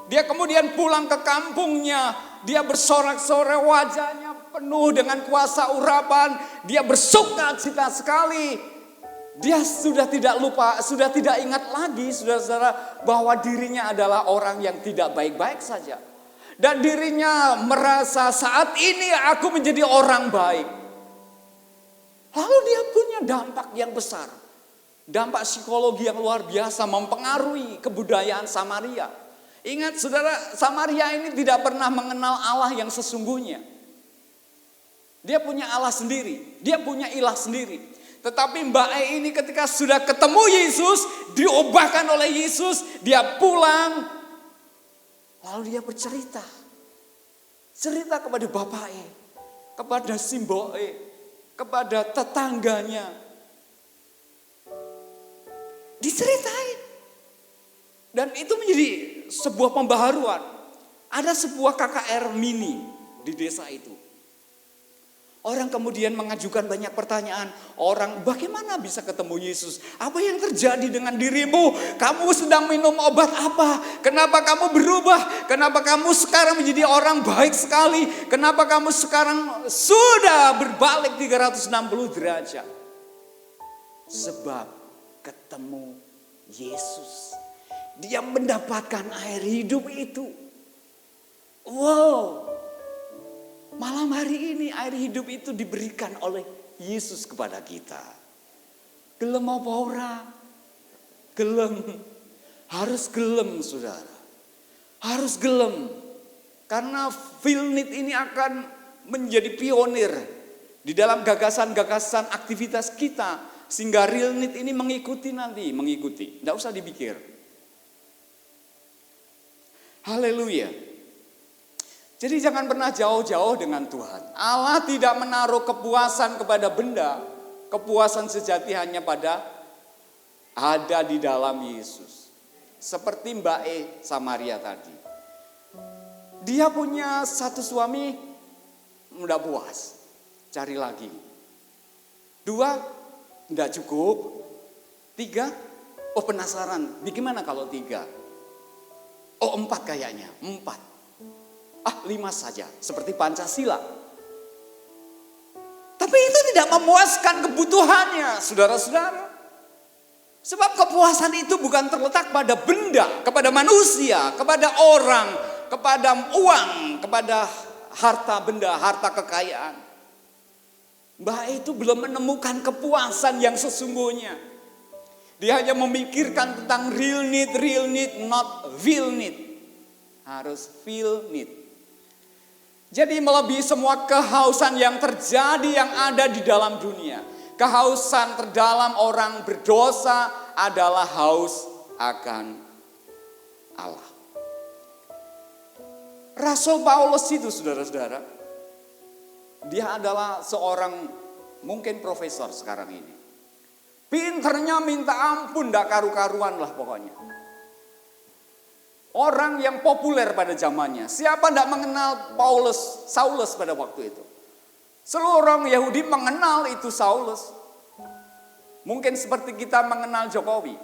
Dia kemudian pulang ke kampungnya. Dia bersorak-sorai, wajahnya penuh dengan kuasa urapan. Dia bersuka cita sekali. Dia sudah tidak lupa, sudah tidak ingat lagi saudara-saudara bahwa dirinya adalah orang yang tidak baik-baik saja. Dan dirinya merasa saat ini aku menjadi orang baik. Lalu dia punya dampak yang besar. Dampak psikologi yang luar biasa mempengaruhi kebudayaan Samaria. Ingat saudara, Samaria ini tidak pernah mengenal Allah yang sesungguhnya. Dia punya Allah sendiri, dia punya ilah sendiri. Tetapi Mbak ini ketika sudah ketemu Yesus, diubahkan oleh Yesus, dia pulang. Lalu dia bercerita. Cerita kepada bapaknya, kepada simboe, kepada tetangganya. Diceritain. Dan itu menjadi sebuah pembaharuan. Ada sebuah KKR mini di desa itu. Orang kemudian mengajukan banyak pertanyaan. Orang, bagaimana bisa ketemu Yesus? Apa yang terjadi dengan dirimu? Kamu sedang minum obat apa? Kenapa kamu berubah? Kenapa kamu sekarang menjadi orang baik sekali? Kenapa kamu sekarang sudah berbalik 360 derajat? Sebab ketemu Yesus. Dia mendapatkan air hidup itu. Wow. Malam hari ini air hidup itu diberikan oleh Yesus kepada kita. Gelem apa ora? Gelem. Harus gelem saudara. Harus gelem. Karena feel need ini akan menjadi pionir di dalam gagasan-gagasan aktivitas kita. Sehingga real need ini mengikuti nanti, mengikuti. Tidak usah dipikir. Haleluya. Jadi jangan pernah jauh-jauh dengan Tuhan. Allah tidak menaruh kepuasan kepada benda. Kepuasan sejati hanya ada di dalam Yesus. Seperti Mbak E Samaria tadi. Dia punya satu suami, udah puas. Cari lagi. 2, enggak cukup. 3, oh penasaran. Bagaimana kalau 3? Oh 4 kayaknya, 4. 5 saja, seperti Pancasila. Tapi itu tidak memuaskan kebutuhannya, saudara-saudara. Sebab kepuasan itu bukan terletak pada benda, kepada manusia, kepada orang, kepada uang, kepada harta benda, harta kekayaan. Mbak itu belum menemukan kepuasan yang sesungguhnya. Dia hanya memikirkan tentang real need, not will need. Harus feel need. Jadi melebihi semua kehausan yang terjadi yang ada di dalam dunia. Kehausan terdalam orang berdosa adalah haus akan Allah. Rasul Paulus itu saudara-saudara, dia adalah seorang mungkin profesor sekarang ini. Pinternya minta ampun, gak karu-karuan lah pokoknya. Orang yang populer pada zamannya. Siapa tidak mengenal Saulus pada waktu itu? Seluruh orang Yahudi mengenal itu Saulus. Mungkin seperti kita mengenal Jokowi.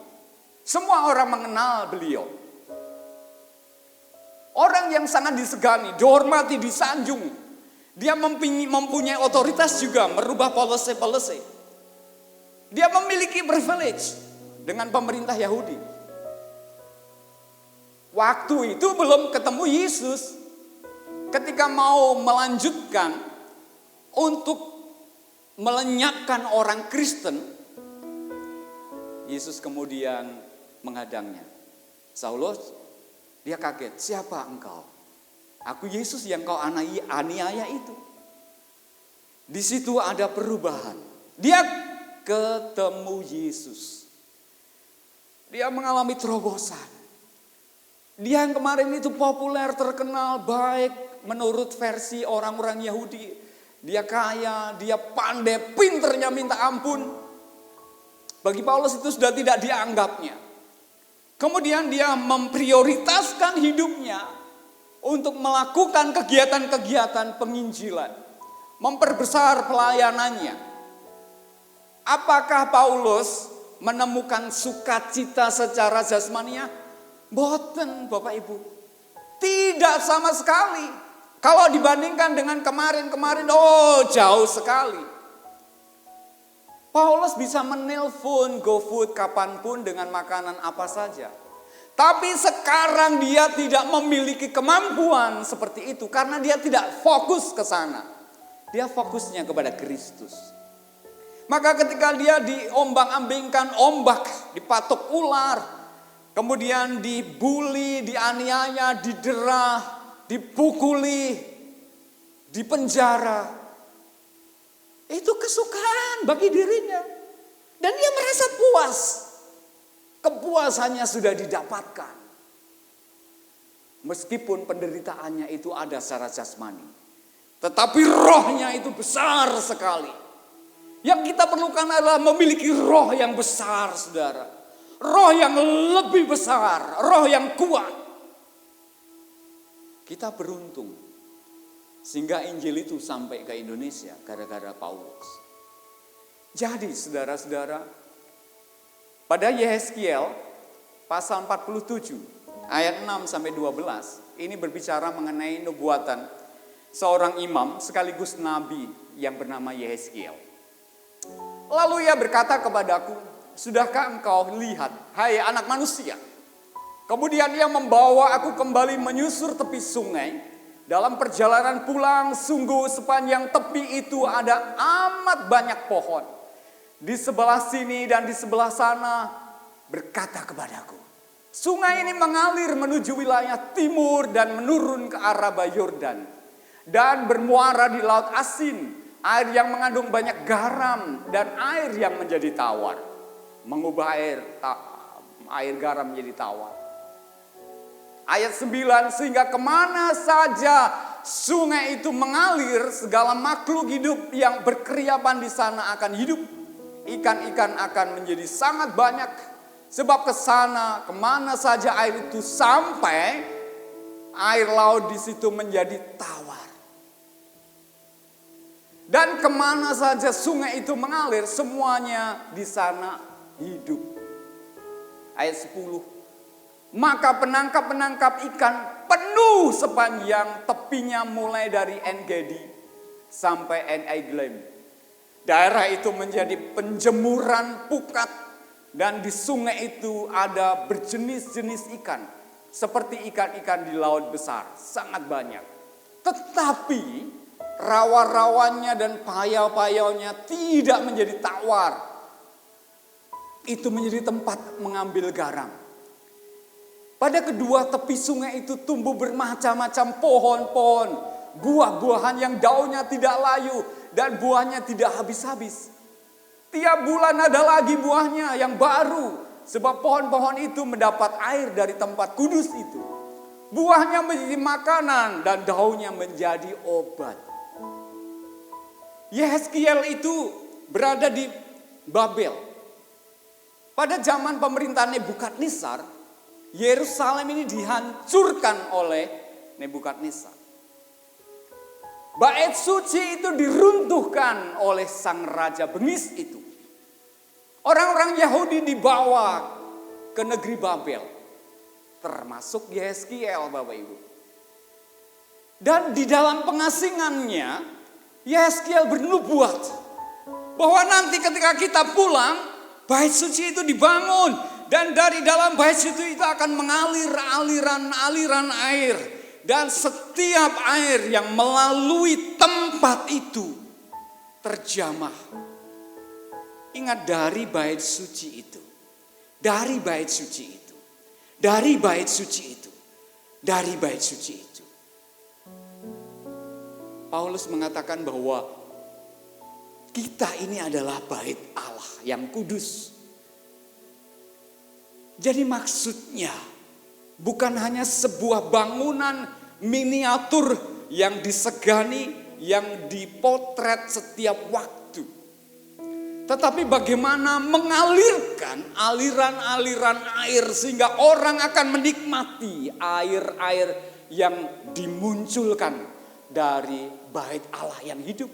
Semua orang mengenal beliau. Orang yang sangat disegani, dihormati, disanjung. Dia mempunyai otoritas juga merubah policy. Dia memiliki privilege dengan pemerintah Yahudi. Waktu itu belum ketemu Yesus. Ketika mau melanjutkan untuk melenyapkan orang Kristen, Yesus kemudian menghadangnya. Saulus, dia kaget, siapa engkau? Aku Yesus yang kau aniaya itu. Di situ ada perubahan. Dia ketemu Yesus. Dia mengalami terobosan. Dia yang kemarin itu populer, terkenal, baik menurut versi orang-orang Yahudi. Dia kaya, dia pandai, pinternya minta ampun. Bagi Paulus itu sudah tidak dianggapnya. Kemudian dia memprioritaskan hidupnya untuk melakukan kegiatan-kegiatan penginjilan. Memperbesar pelayanannya. Apakah Paulus menemukan sukacita secara jasmania? Boten Bapak Ibu. Tidak sama sekali. Kalau dibandingkan dengan kemarin-kemarin, jauh sekali. Paulus bisa menelpon GoFood kapanpun dengan makanan apa saja. Tapi sekarang dia tidak memiliki kemampuan seperti itu. Karena dia tidak fokus ke sana. Dia fokusnya kepada Kristus. Maka ketika dia diombang-ambingkan ombak, dipatok ular, kemudian dibuli, dianiaya, didera, dipukuli, dipenjara. Itu kesukaan bagi dirinya. Dan dia merasa puas. Kepuasannya sudah didapatkan. Meskipun penderitaannya itu ada secara jasmani. Tetapi rohnya itu besar sekali. Yang kita perlukan adalah memiliki roh yang besar, saudara. Roh yang lebih besar, roh yang kuat. Kita beruntung sehingga Injil itu sampai ke Indonesia gara-gara Paulus. Jadi saudara-saudara, pada Yehezkiel pasal 47 ayat 6 sampai 12 ini berbicara mengenai nubuatan seorang imam sekaligus nabi yang bernama Yehezkiel. Lalu ia berkata kepadaku, sudahkah engkau lihat, hai anak manusia? Kemudian ia membawa aku kembali menyusur tepi sungai. Dalam perjalanan pulang, sungguh sepanjang tepi itu ada amat banyak pohon. Di sebelah sini dan di sebelah sana berkata kepadaku, sungai ini mengalir menuju wilayah timur dan menurun ke Araba Yordan. Dan bermuara di laut asin, air yang mengandung banyak garam dan air yang menjadi tawar. Mengubah air garam menjadi tawar. Ayat 9, sehingga kemana saja sungai itu mengalir, segala makhluk hidup yang berkeriapan di sana akan hidup. Ikan-ikan akan menjadi sangat banyak, sebab ke sana kemana saja air itu sampai, air laut di situ menjadi tawar. Dan kemana saja sungai itu mengalir, semuanya di sana hidup. Ayat 10. Maka penangkap-penangkap ikan penuh sepanjang tepinya mulai dari En-Gedi sampai En-Eglaim. Daerah itu menjadi penjemuran pukat, dan di sungai itu ada berjenis-jenis ikan. Seperti ikan-ikan di laut besar, sangat banyak. Tetapi rawa-rawannya dan payau-payaunya tidak menjadi tawar. Itu menjadi tempat mengambil garam. Pada kedua tepi sungai itu tumbuh bermacam-macam pohon-pohon, buah-buahan yang daunnya tidak layu dan buahnya tidak habis-habis. Tiap bulan ada lagi buahnya yang baru, sebab pohon-pohon itu mendapat air dari tempat kudus itu. Buahnya menjadi makanan dan daunnya menjadi obat. Yehezkiel itu berada di Babel. Pada zaman pemerintahan Nebukadnezar, Yerusalem ini dihancurkan oleh Nebukadnezar. Bait suci itu diruntuhkan oleh sang raja bengis itu. Orang-orang Yahudi dibawa ke negeri Babel, termasuk Yehezkiel, Bapak Ibu. Dan di dalam pengasingannya, Yehezkiel bernubuat bahwa nanti ketika kita pulang, bait suci itu dibangun. Dan dari dalam bait suci itu akan mengalir aliran-aliran air. Dan setiap air yang melalui tempat itu terjamah. Ingat, dari bait suci itu. Dari bait suci itu. Dari bait suci itu. Dari bait suci itu. Paulus mengatakan bahwa kita ini adalah bait Allah yang kudus. Jadi maksudnya bukan hanya sebuah bangunan miniatur yang disegani, yang dipotret setiap waktu. Tetapi bagaimana mengalirkan aliran-aliran air sehingga orang akan menikmati air-air yang dimunculkan dari bait Allah yang hidup.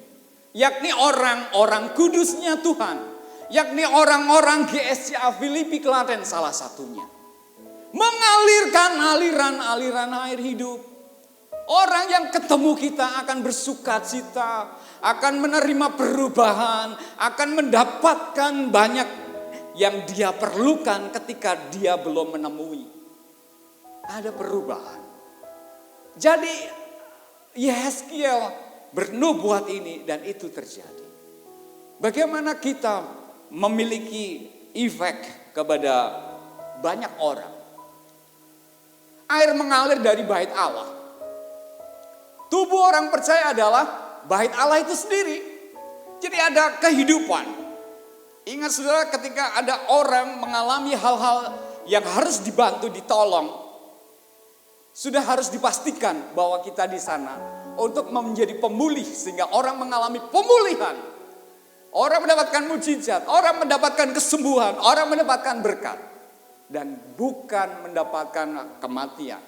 Yakni orang-orang kudusnya Tuhan. Yakni orang-orang GSCA Filipi Klaten salah satunya. Mengalirkan aliran-aliran air hidup. Orang yang ketemu kita akan bersuka cita, akan menerima perubahan, akan mendapatkan banyak yang dia perlukan ketika dia belum menemui. Ada perubahan. Jadi Yehezkiel bernubuat ini dan itu terjadi. Bagaimana kita memiliki efek kepada banyak orang. Air mengalir dari bait Allah. Tubuh orang percaya adalah bait Allah itu sendiri. Jadi ada kehidupan. Ingat saudara, ketika ada orang mengalami hal-hal yang harus dibantu, ditolong, sudah harus dipastikan bahwa kita di sana untuk menjadi pemulih sehingga orang mengalami pemulihan. Orang mendapatkan mujizat, orang mendapatkan kesembuhan, orang mendapatkan berkat. Dan bukan mendapatkan kematian,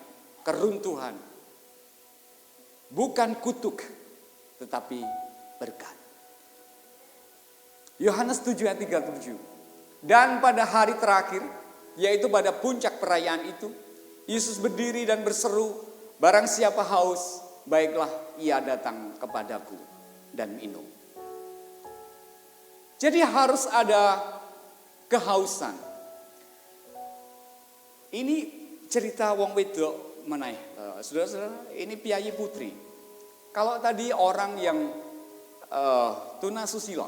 keruntuhan. Bukan kutuk, tetapi berkat. Yohanes 7 ayat 37. Dan pada hari terakhir, yaitu pada puncak perayaan itu, Yesus berdiri dan berseru, barang siapa haus, baiklah ia datang kepadaku dan minum. Jadi harus ada kehausan. Ini cerita wong wedok meneh. Saudara-saudara, ini piyayi putri. Kalau tadi orang yang tunasusila,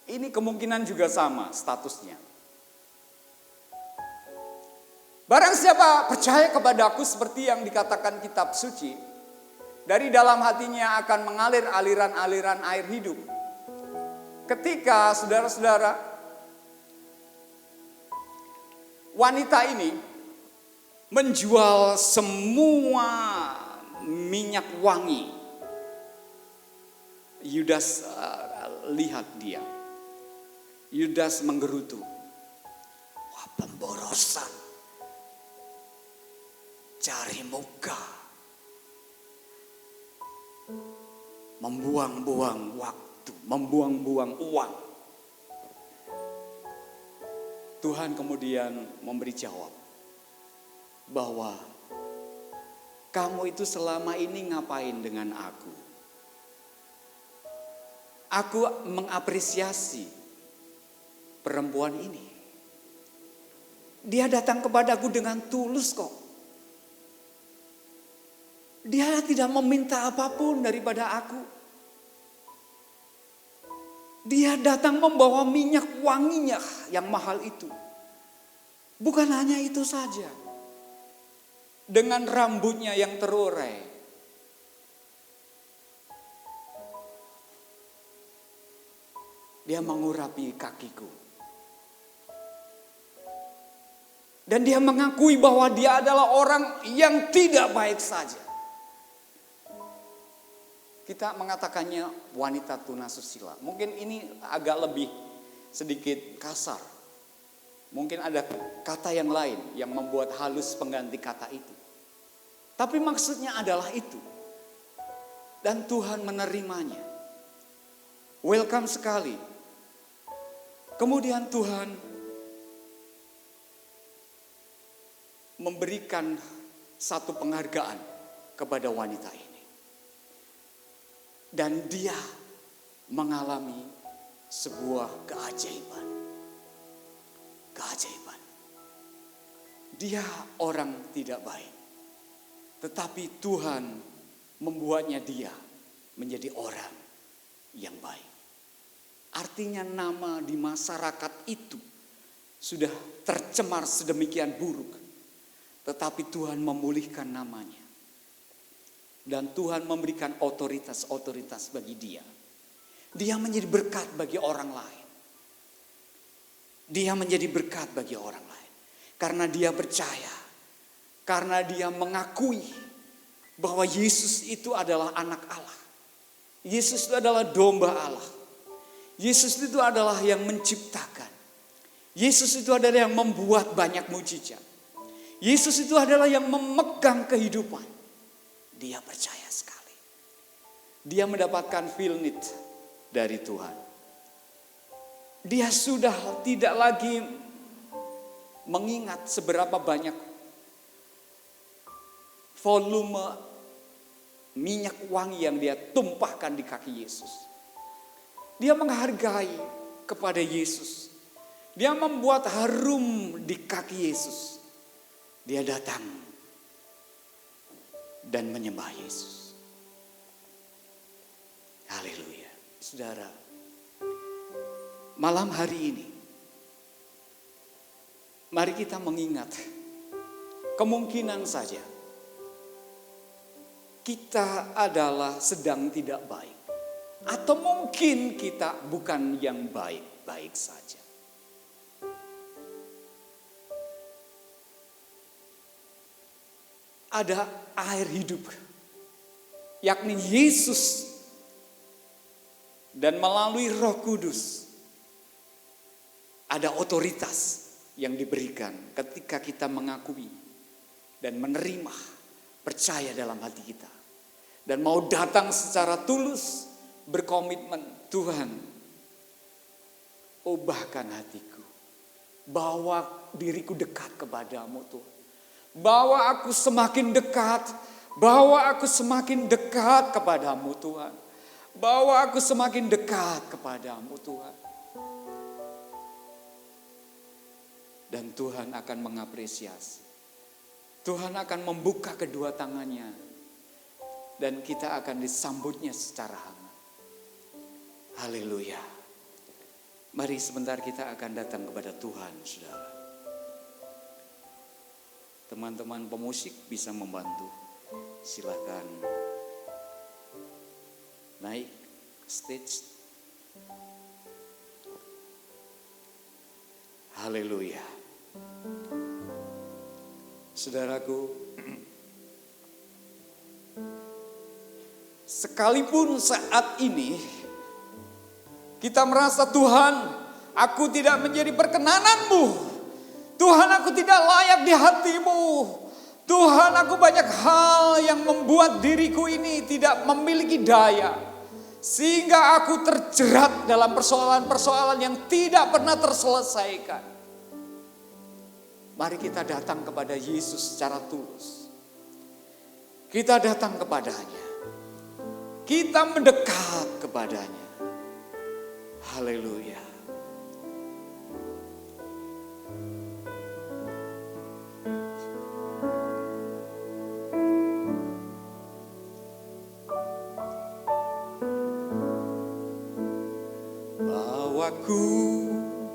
ini kemungkinan juga sama statusnya. Barang siapa percaya kepadaku seperti yang dikatakan kitab suci, dari dalam hatinya akan mengalir aliran-aliran air hidup. Ketika saudara-saudara, wanita ini menjual semua minyak wangi. Yudas lihat dia. Yudas menggerutu. Wah, pemborosan. Cari muka. Membuang-buang waktu, membuang-buang uang. Tuhan kemudian memberi jawab bahwa kamu itu selama ini ngapain dengan aku? Aku mengapresiasi perempuan ini. Dia datang kepadaku dengan tulus kok. Dia tidak meminta apapun daripada aku. Dia datang membawa minyak wanginya yang mahal itu. Bukan hanya itu saja. Dengan rambutnya yang terurai. Dia mengurapi kakiku. Dan dia mengakui bahwa dia adalah orang yang tidak baik saja. Kita mengatakannya wanita tunasusila. Mungkin ini agak lebih sedikit kasar. Mungkin ada kata yang lain yang membuat halus pengganti kata itu. Tapi maksudnya adalah itu. Dan Tuhan menerimanya. Welcome sekali. Kemudian Tuhan memberikan satu penghargaan kepada wanita ini. Dan dia mengalami sebuah keajaiban. Keajaiban. Dia orang tidak baik. Tetapi Tuhan membuatnya dia menjadi orang yang baik. Artinya nama di masyarakat itu sudah tercemar sedemikian buruk. Tetapi Tuhan memulihkan namanya. Dan Tuhan memberikan otoritas-otoritas bagi dia. Dia menjadi berkat bagi orang lain. Dia menjadi berkat bagi orang lain. Karena dia percaya. Karena dia mengakui bahwa Yesus itu adalah anak Allah. Yesus itu adalah domba Allah. Yesus itu adalah yang menciptakan. Yesus itu adalah yang membuat banyak mujizat. Yesus itu adalah yang memegang kehidupan. Dia percaya sekali. Dia mendapatkan feel-need dari Tuhan. Dia sudah tidak lagi mengingat seberapa banyak volume minyak wangi yang dia tumpahkan di kaki Yesus. Dia menghargai kepada Yesus. Dia membuat harum di kaki Yesus. Dia datang dan menyembah Yesus. Haleluya. Saudara, malam hari ini mari kita mengingat kemungkinan saja kita adalah sedang tidak baik. Atau mungkin kita bukan yang baik-baik saja. Ada air hidup, yakni Yesus. Dan melalui Roh Kudus, ada otoritas yang diberikan ketika kita mengakui dan menerima, percaya dalam hati kita. Dan mau datang secara tulus, berkomitmen, Tuhan, ubahkan hatiku. Bawa diriku dekat kepadamu Tuhan. Bawa aku semakin dekat. Bawa aku semakin dekat kepadamu Tuhan. Bawa aku semakin dekat kepadamu Tuhan. Dan Tuhan akan mengapresiasi. Tuhan akan membuka kedua tangannya. Dan kita akan disambutnya secara hangat. Haleluya. Mari sebentar kita akan datang kepada Tuhan, saudara. Teman-teman pemusik bisa membantu. Silakan naik stage. Haleluya. Saudaraku, sekalipun saat ini kita merasa, Tuhan, aku tidak menjadi perkenanan-Mu. Tuhan, aku tidak layak di hati-Mu. Tuhan, aku banyak hal yang membuat diriku ini tidak memiliki daya. Sehingga aku terjerat dalam persoalan-persoalan yang tidak pernah terselesaikan. Mari kita datang kepada Yesus secara tulus. Kita datang kepadanya. Kita mendekat kepadanya. Haleluya. Bawaku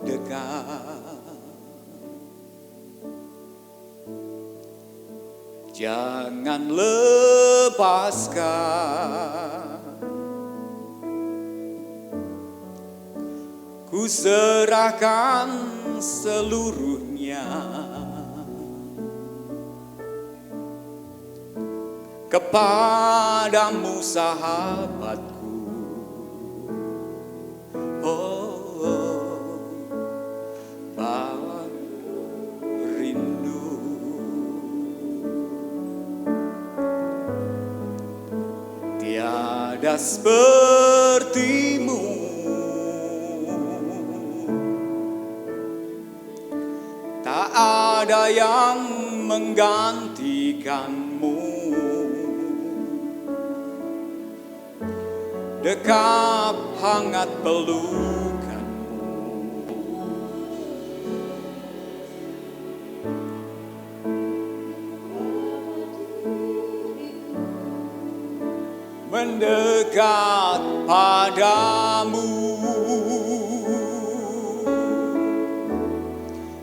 dekat, jangan lepaskan, ku serahkan seluruhnya kepadamu, sahabatku. Bawa rindu, tiada sepertimu, tak ada yang menggantikanmu. Dekap hangat pelukanmu, mendekat padamu.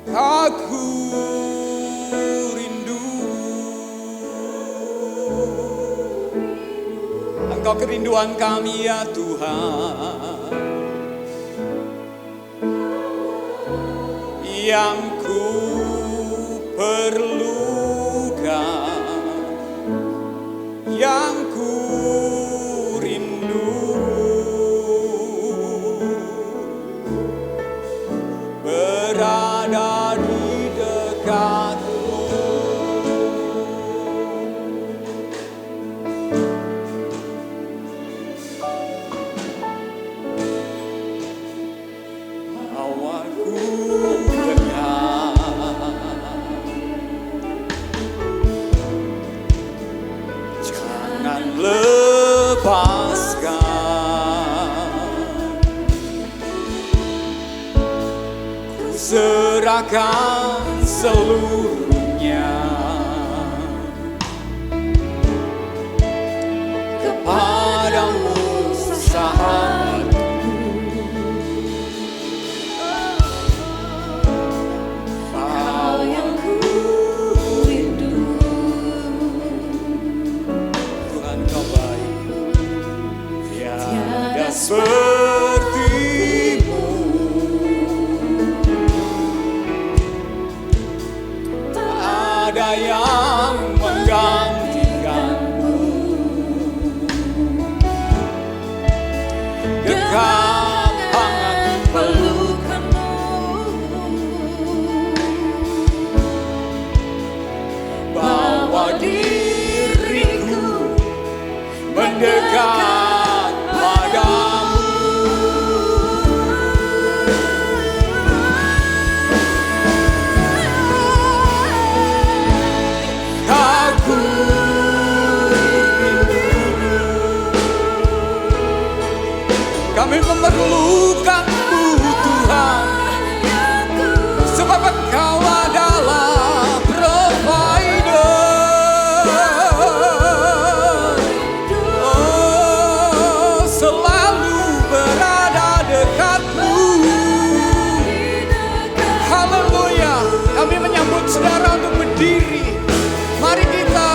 Aku rindu. Engkau kerinduan kami ya Tuhan, yang ku perlukan, yang ku rindu, berada di dekatmu. Bawaku dekat, jangan lepaskan, ku serahkan seluruhnya kepadamu, sahabatku. Kau yang ku rindu. Tuhan, Kau baik, tiada sepertimu, tak ada yang menggantikanmu. Dekap hangat pelukanmu, bawa diriku mendekat padamu. Aku kami memerlukan-Mu Tuhan, sebab Engkau adalah provider. Oh, selalu berada dekat-Mu. Haleluya. Kami menyambut saudara untuk berdiri. Mari kita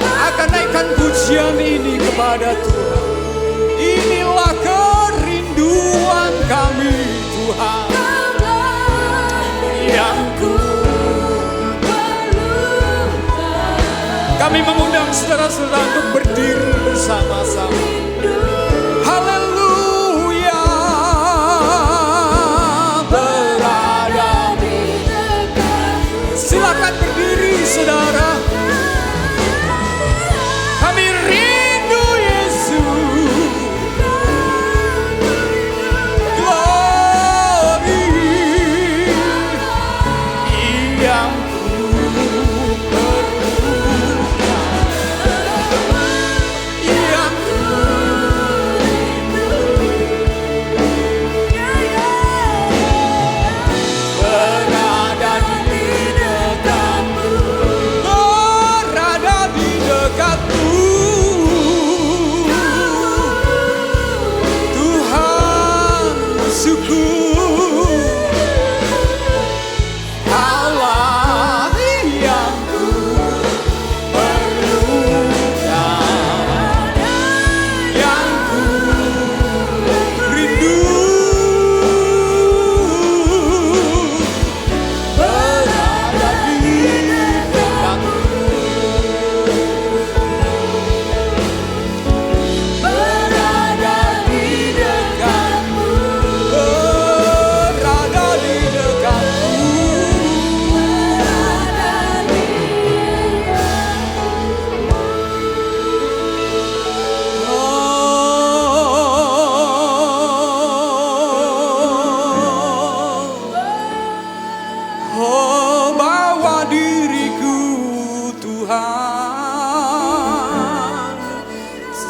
akan naikkan pujian ini kepada Tuhan. Inilah kerinduan kami Tuhan, yang ku perlukan, Kami mengundang saudara-saudara untuk berdiri bersama-sama. Haleluya. Berada di dekat. Silakan berdiri saudara. Kami rindu Yesus. Glory yang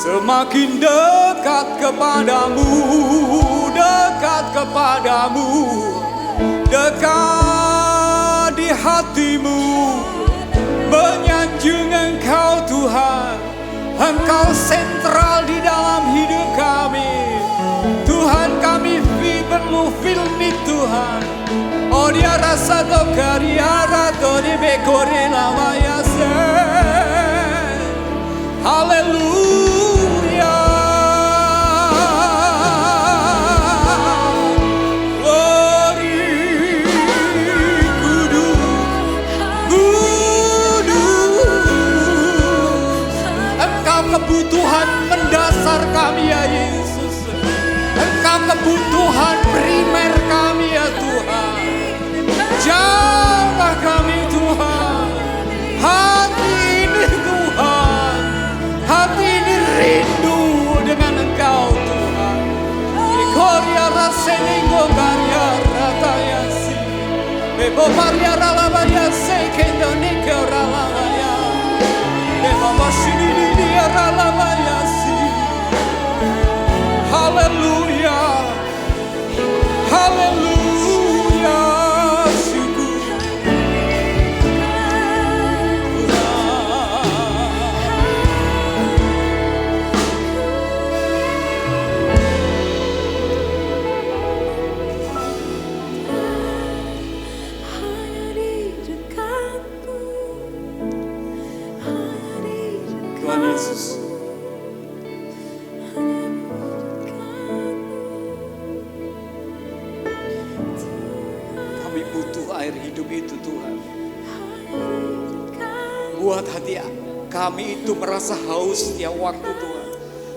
semakin dekat kepadamu, dekat di hatimu, menyanjung Engkau Tuhan. Engkau sentral di dalam hidup kami. Tuhan, kami perlu filmi Tuhan. Oh dia rasa dokariara todi bekore namanya se. Haleluya. Glory kudus. Engkau kebutuhan mendasar kami ya Yesus. Engkau kebutuhan primer kami ya Tuhan. Jamah kami Tuhan. Hati ini Tuhan. Hati ini rindu dengan Engkau Tuhan. Ikoria rasenengo karya rataya si. Bebo paria ralabaya sekendo nike ralabaya. Bebo basini dia ralabaya si. Haleluya. Haleluya. Syukur. Tuhan Yesus, kami butuh air hidup itu Tuhan. Buat hati kami itu merasa haus setiap waktu Tuhan.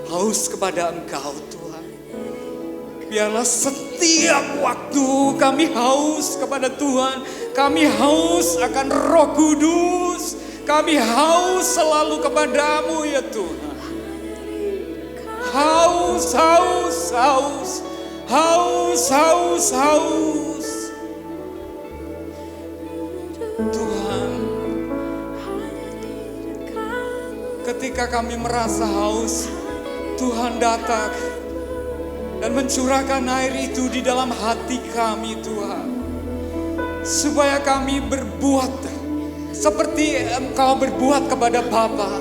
Haus kepada Engkau Tuhan. Biarlah setiap waktu kami haus kepada Tuhan. Kami haus akan Roh Kudus. Kami haus selalu kepadamu ya Tuhan. Haus, haus, haus. Haus, haus, haus. Tuhan, ketika kami merasa haus, Tuhan datang dan mencurahkan air itu di dalam hati kami Tuhan. Supaya kami berbuat seperti Engkau berbuat kepada Bapa.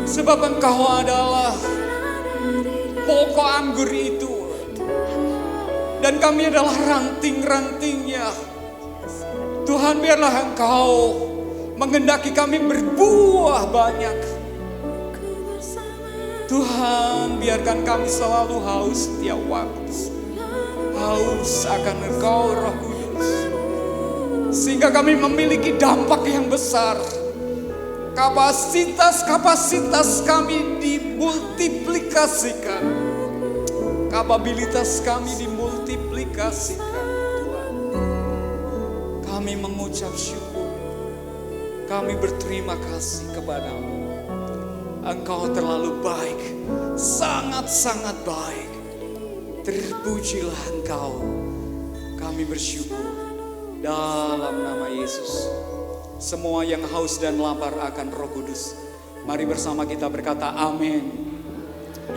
Sebab Engkau adalah pokok anggur itu. Dan kami adalah ranting-rantingnya. Tuhan, biarlah Engkau menghendaki kami berbuah banyak. Tuhan, biarkan kami selalu haus setiap waktu. Haus akan Engkau Roh Kudus. Sehingga kami memiliki dampak yang besar Kapasitas kami dimultiplikasikan. Kapabilitas kami dimultiplikasikan. Tuhan, kami mengucap syukur. Kami berterima kasih kepadamu. Engkau terlalu baik, sangat-sangat baik. Terpujilah Engkau. Kami bersyukur dalam nama Yesus. Semua yang haus dan lapar akan Roh Kudus, mari bersama kita berkata amin.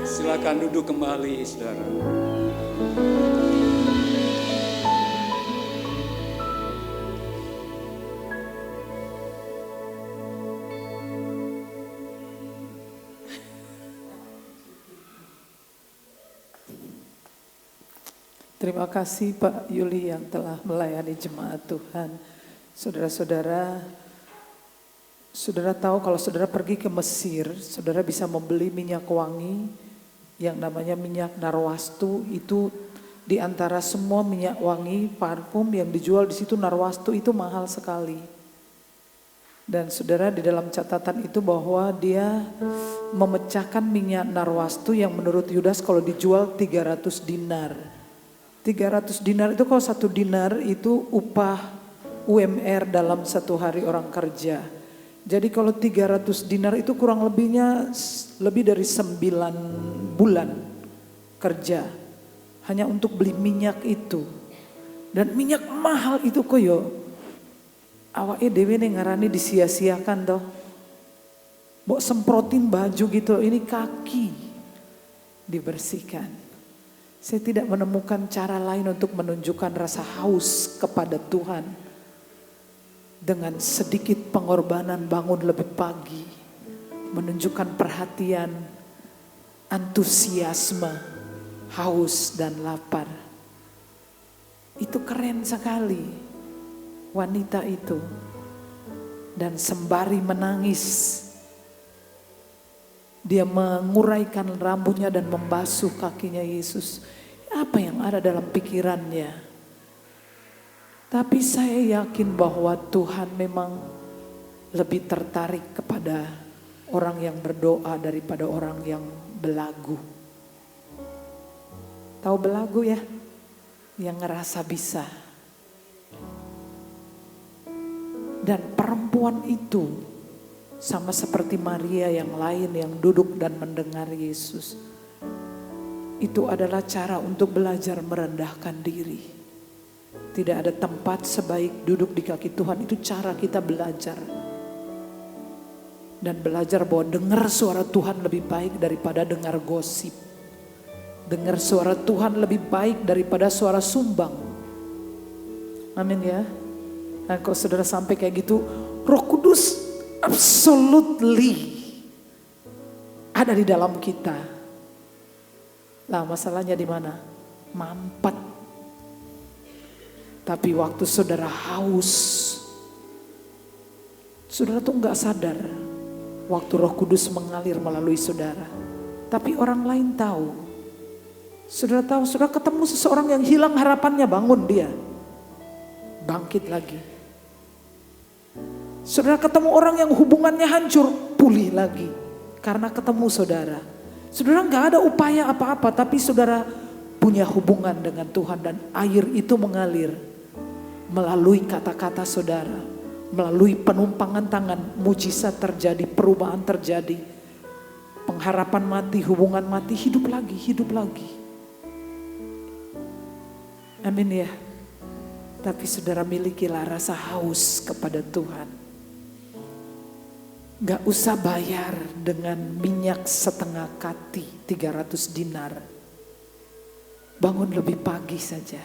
Silakan duduk kembali, saudara. Terima kasih Pak Yuli yang telah melayani jemaat Tuhan. Saudara-saudara, saudara tahu kalau saudara pergi ke Mesir, saudara bisa membeli minyak wangi yang namanya minyak narwastu. Itu di antara semua minyak wangi, parfum yang dijual di situ, narwastu itu mahal sekali. Dan saudara, di dalam catatan itu bahwa dia memecahkan minyak narwastu yang menurut Yudas kalau dijual 300 dinar. 300 dinar itu, kalau 1 dinar itu upah UMR dalam 1 hari orang kerja. Jadi kalau 300 dinar itu kurang lebihnya lebih dari 9 bulan kerja. Hanya untuk beli minyak itu. Dan minyak mahal itu koyo. Awake dhewe ning ngarani disia-siakan toh. Mbok semprotin baju gitu, ini kaki dibersihkan. Saya tidak menemukan cara lain untuk menunjukkan rasa haus kepada Tuhan. Dengan sedikit pengorbanan bangun lebih pagi. Menunjukkan perhatian, antusiasme, haus dan lapar. Itu keren sekali wanita itu. Dan sembari menangis, dia menguraikan rambutnya dan membasuh kakinya Yesus. Apa yang ada dalam pikirannya? Tapi saya yakin bahwa Tuhan memang lebih tertarik kepada orang yang berdoa daripada orang yang belagu. Tahu belagu ya? Yang ngerasa bisa. Dan perempuan itu sama seperti Maria yang lain yang duduk dan mendengar Yesus. Itu adalah cara untuk belajar merendahkan diri. Tidak ada tempat sebaik duduk di kaki Tuhan. Itu cara kita belajar. Dan belajar bahwa dengar suara Tuhan lebih baik daripada dengar gosip. Dengar suara Tuhan lebih baik daripada suara sumbang. Amin ya. Dan kalau saudara sampai kayak gitu, Roh Kudus absolutely ada di dalam kita. Lah masalahnya di mana? Mampet. Tapi waktu saudara haus, saudara tuh nggak sadar waktu Roh Kudus mengalir melalui saudara. Tapi orang lain tahu. Saudara tahu, saudara ketemu seseorang yang hilang harapannya, bangun dia. Bangkit lagi. Saudara ketemu orang yang hubungannya hancur, pulih lagi. Karena ketemu saudara. Saudara gak ada upaya apa-apa, tapi saudara punya hubungan dengan Tuhan. Dan air itu mengalir melalui kata-kata saudara. Melalui penumpangan tangan, mujizat terjadi, perubahan terjadi. Pengharapan mati, hubungan mati, hidup lagi, hidup lagi. Amin ya. Tapi saudara milikilah rasa haus kepada Tuhan. Gak usah bayar dengan minyak setengah kati 300 dinar. Bangun lebih pagi saja.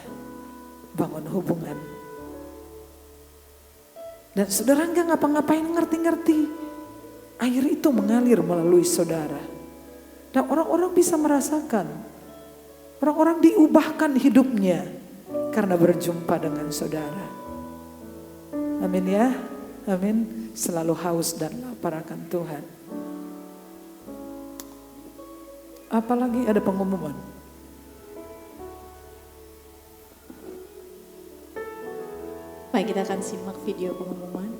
Bangun hubungan. Dan saudara gak ngapa-ngapain, ngerti-ngerti. Air itu mengalir melalui saudara. Dan orang-orang bisa merasakan. Orang-orang diubahkan hidupnya karena berjumpa dengan saudara. Amin ya. Amin. Selalu haus dan lapar akan Tuhan. Apalagi ada pengumuman. Baik, kita akan simak video pengumuman.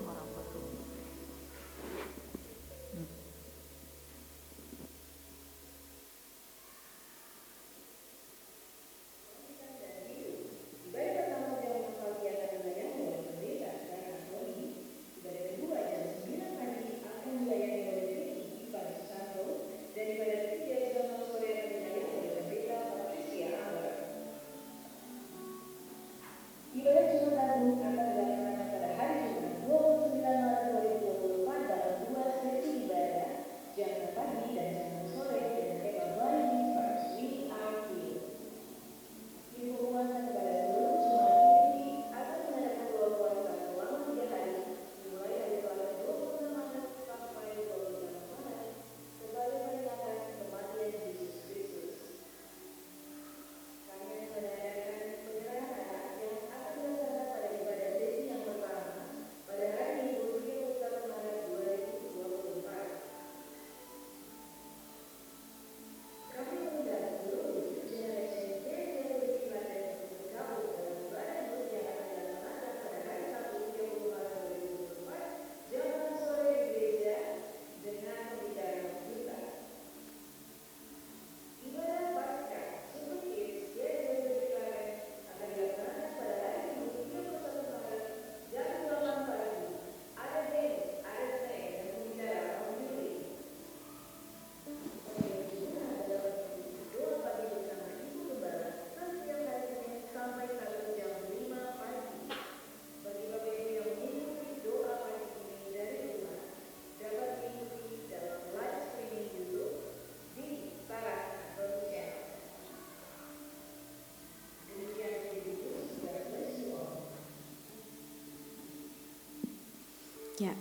Ya,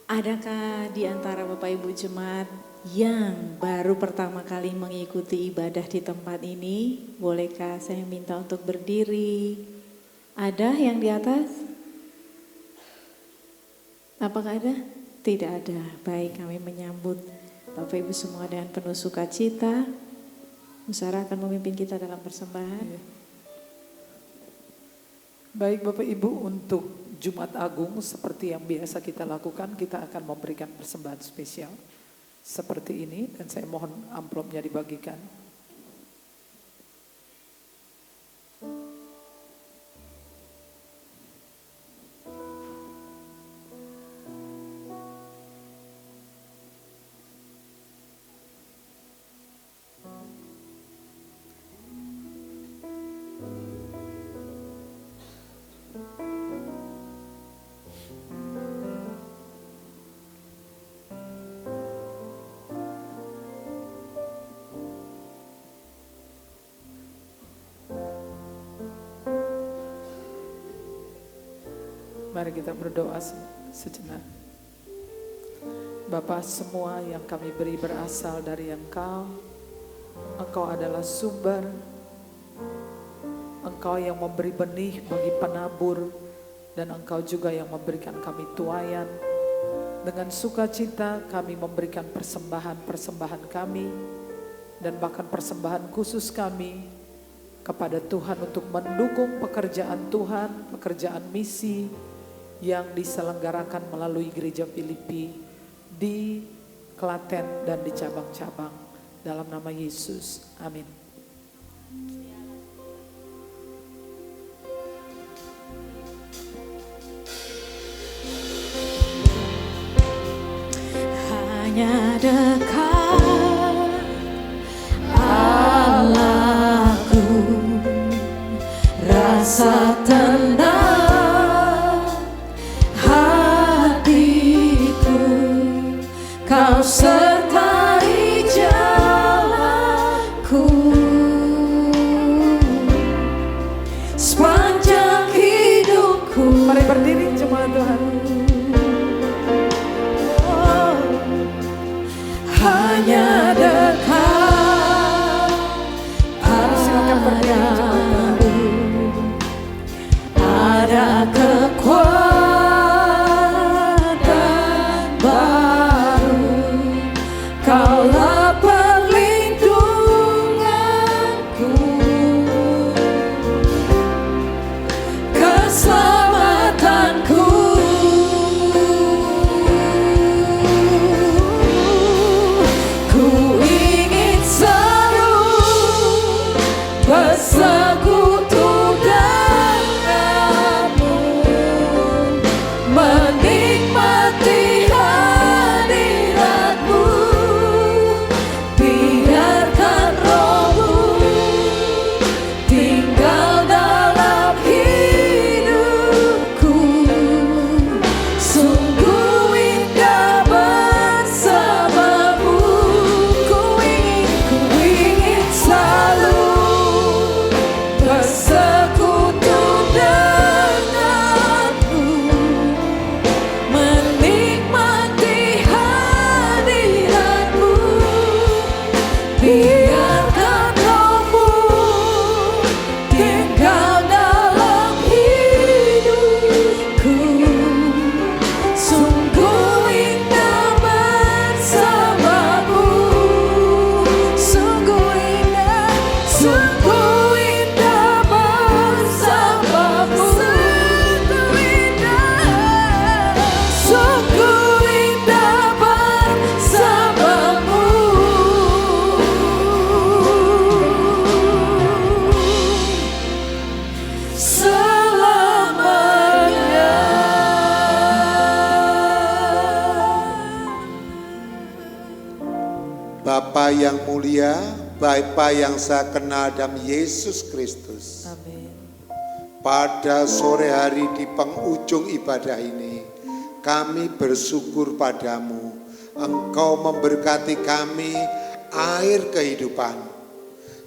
adakah di antara Bapak Ibu Jemaat yang baru pertama kali mengikuti ibadah di tempat ini? Bolehkah saya minta untuk berdiri? Ada yang di atas? Apakah ada? Tidak ada. Baik, kami menyambut Bapak Ibu semua dengan penuh sukacita. Musara akan memimpin kita dalam persembahan. Baik Bapak Ibu, untuk Jumat Agung seperti yang biasa kita lakukan, kita akan memberikan persembahan spesial seperti ini, dan saya mohon amplopnya dibagikan. Mari kita berdoa sejenak. Bapa, semua yang kami beri berasal dari Engkau. Engkau adalah sumber. Engkau yang memberi benih bagi penabur, dan Engkau juga yang memberikan kami tuaian. Dengan sukacita kami memberikan persembahan-persembahan kami, dan bahkan persembahan khusus kami kepada Tuhan untuk mendukung pekerjaan Tuhan, pekerjaan misi yang diselenggarakan melalui Gereja Filipi di Klaten dan di cabang-cabang. Dalam nama Yesus, amin. Hanya dekat Allahku, rasa tenang Kau sertai jalanku sepanjang hidupku. Mari berdiri jemaat Tuhan. Oh, hanya dekat Silakan berdiri jemaat Tuhan. ada kekuatan Kaulah perlindunganku, keselamatanku. Ku ingin selalu bersekutu denganmu, menikmati hadiratmu. Biarkan rohmu tinggal dalam hidupku. Sungguh indah bersamamu. Ku ingin selalu bersekutu denganmu, menikmati hadiratmu. Biarkan rohmu tinggal dalam hidupku. Sungguh indah bersamamu. Sungguh indah bersamamu. Sungguh indah bersamamu. Selamanya. Bapa yang mulia, Bapa yang saya kenal dalam Yesus Kristus. Amin. Pada sore hari di penghujung ibadah ini, kami bersyukur padamu. Engkau memberkati kami air kehidupan,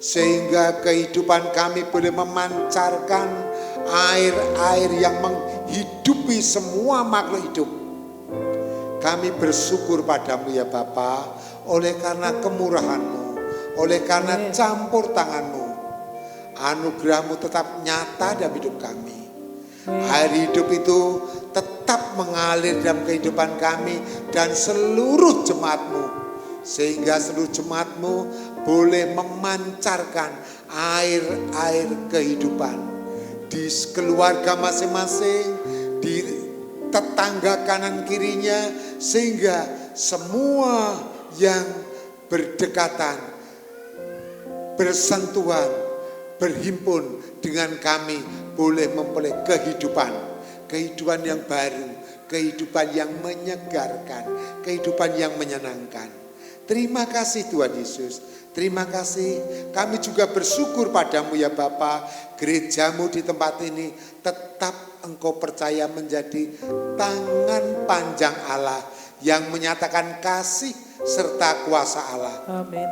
sehingga kehidupan kami boleh memancarkan air-air yang menghidupi semua makhluk hidup. Kami bersyukur padamu ya Bapa, oleh karena kemurahan-Mu, oleh karena campur tangan-Mu, anugerah-Mu tetap nyata dalam hidup kami. Air hidup itu tetap mengalir dalam kehidupan kami dan seluruh jemaat-Mu, sehingga seluruh jemaat-Mu boleh memancarkan air-air kehidupan di keluarga masing-masing, di tetangga kanan kirinya, sehingga semua yang berdekatan, bersentuhan, berhimpun dengan kami boleh memperoleh kehidupan yang baru, kehidupan yang menyegarkan, kehidupan yang menyenangkan. Terima kasih Tuhan Yesus, terima kasih. Kami juga bersyukur padamu ya Bapa, gerejamu di tempat ini tetap Engkau percaya menjadi tangan panjang Allah yang menyatakan kasih serta kuasa Allah. Amin.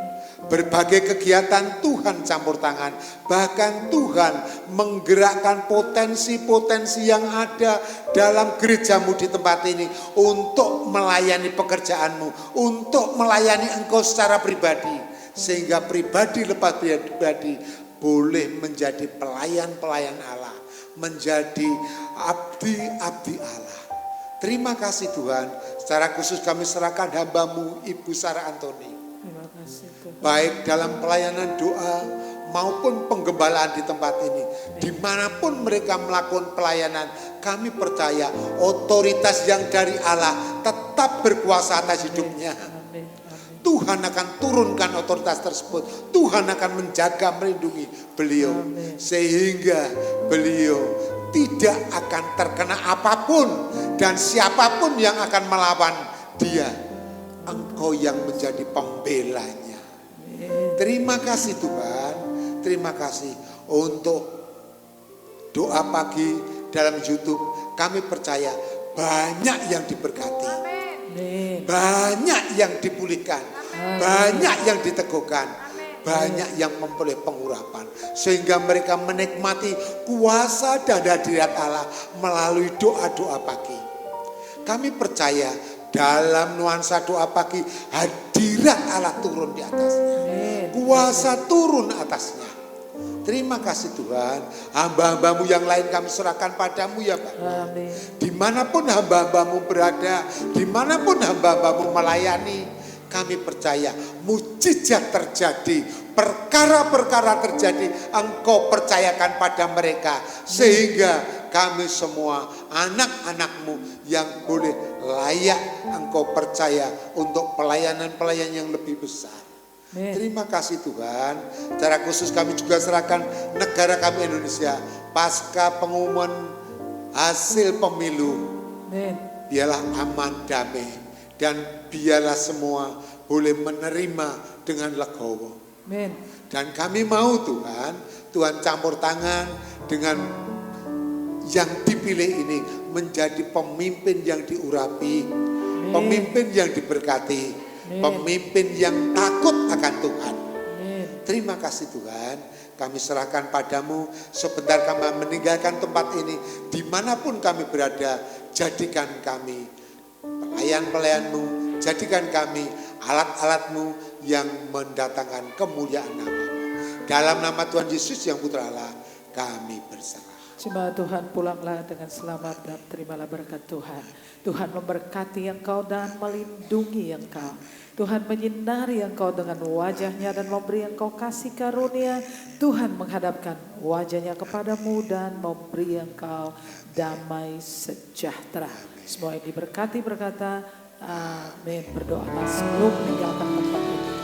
Berbagai kegiatan Tuhan campur tangan, bahkan Tuhan menggerakkan potensi-potensi yang ada dalam gerejamu di tempat ini untuk melayani pekerjaanmu, untuk melayani engkau secara pribadi, sehingga pribadi lepas pribadi boleh menjadi pelayan-pelayan Allah, menjadi abdi-abdi Allah. Terima kasih Tuhan, secara khusus kami serahkan hamba-Mu Ibu Sarah Antoni, Terima kasih Tuhan. baik dalam pelayanan doa maupun penggembalaan di tempat ini. Dimanapun mereka melakukan pelayanan, kami percaya otoritas yang dari Allah tetap berkuasa atas hidupnya. Amin. Amin. Tuhan akan turunkan otoritas tersebut. Tuhan akan menjaga, melindungi beliau. Amin. Sehingga beliau tidak akan terkena apapun dan siapapun yang akan melawan dia. Engkau yang menjadi pembelanya. Terima kasih Tuhan. Terima kasih untuk doa pagi dalam YouTube. Kami percaya banyak yang diberkati. Amin. Banyak yang dipulihkan. Banyak yang diteguhkan. Banyak yang memperoleh pengurapan. Sehingga mereka menikmati kuasa dan hadirat Allah melalui doa-doa pagi. Kami percaya dalam nuansa doa pagi, hadirat Allah turun di atasnya. Kuasa turun atasnya. Terima kasih Tuhan. Hamba-hambamu yang lain kami serahkan padamu ya Pak. Amin. Dimanapun hamba-hambamu berada, dimanapun hamba-hambamu melayani, kami percaya mujizat terjadi, perkara-perkara terjadi, Engkau percayakan pada mereka. Sehingga kami semua anak-anakmu yang boleh layak Engkau percaya untuk pelayanan-pelayanan yang lebih besar. Amin. Terima kasih Tuhan. Secara khusus kami juga serahkan negara kami Indonesia pasca pengumuman hasil pemilu. Amin. Biarlah aman, damai, dan biarlah semua boleh menerima dengan legowo. Amin. Dan kami mau Tuhan, Tuhan campur tangan dengan yang dipilih ini menjadi pemimpin yang diurapi, pemimpin yang diberkati, pemimpin yang takut akan Tuhan. Terima kasih Tuhan, kami serahkan padamu. Sebentar kami meninggalkan tempat ini, dimanapun kami berada, jadikan kami pelayan-pelayanmu, jadikan kami alat-alatmu yang mendatangkan kemuliaan nama-Mu. Dalam nama Tuhan Yesus yang Putra Allah, kami berserah. Jemaat Tuhan, pulanglah dengan selamat dan terimalah berkat Tuhan. Tuhan memberkati engkau dan melindungi engkau. Tuhan menyinari engkau dengan wajahnya dan memberi engkau kasih karunia. Tuhan menghadapkan wajahnya kepadamu dan memberi engkau damai sejahtera. Semua yang diberkati berkata amin. Berdoalah sebelum meninggalkan tempat ini.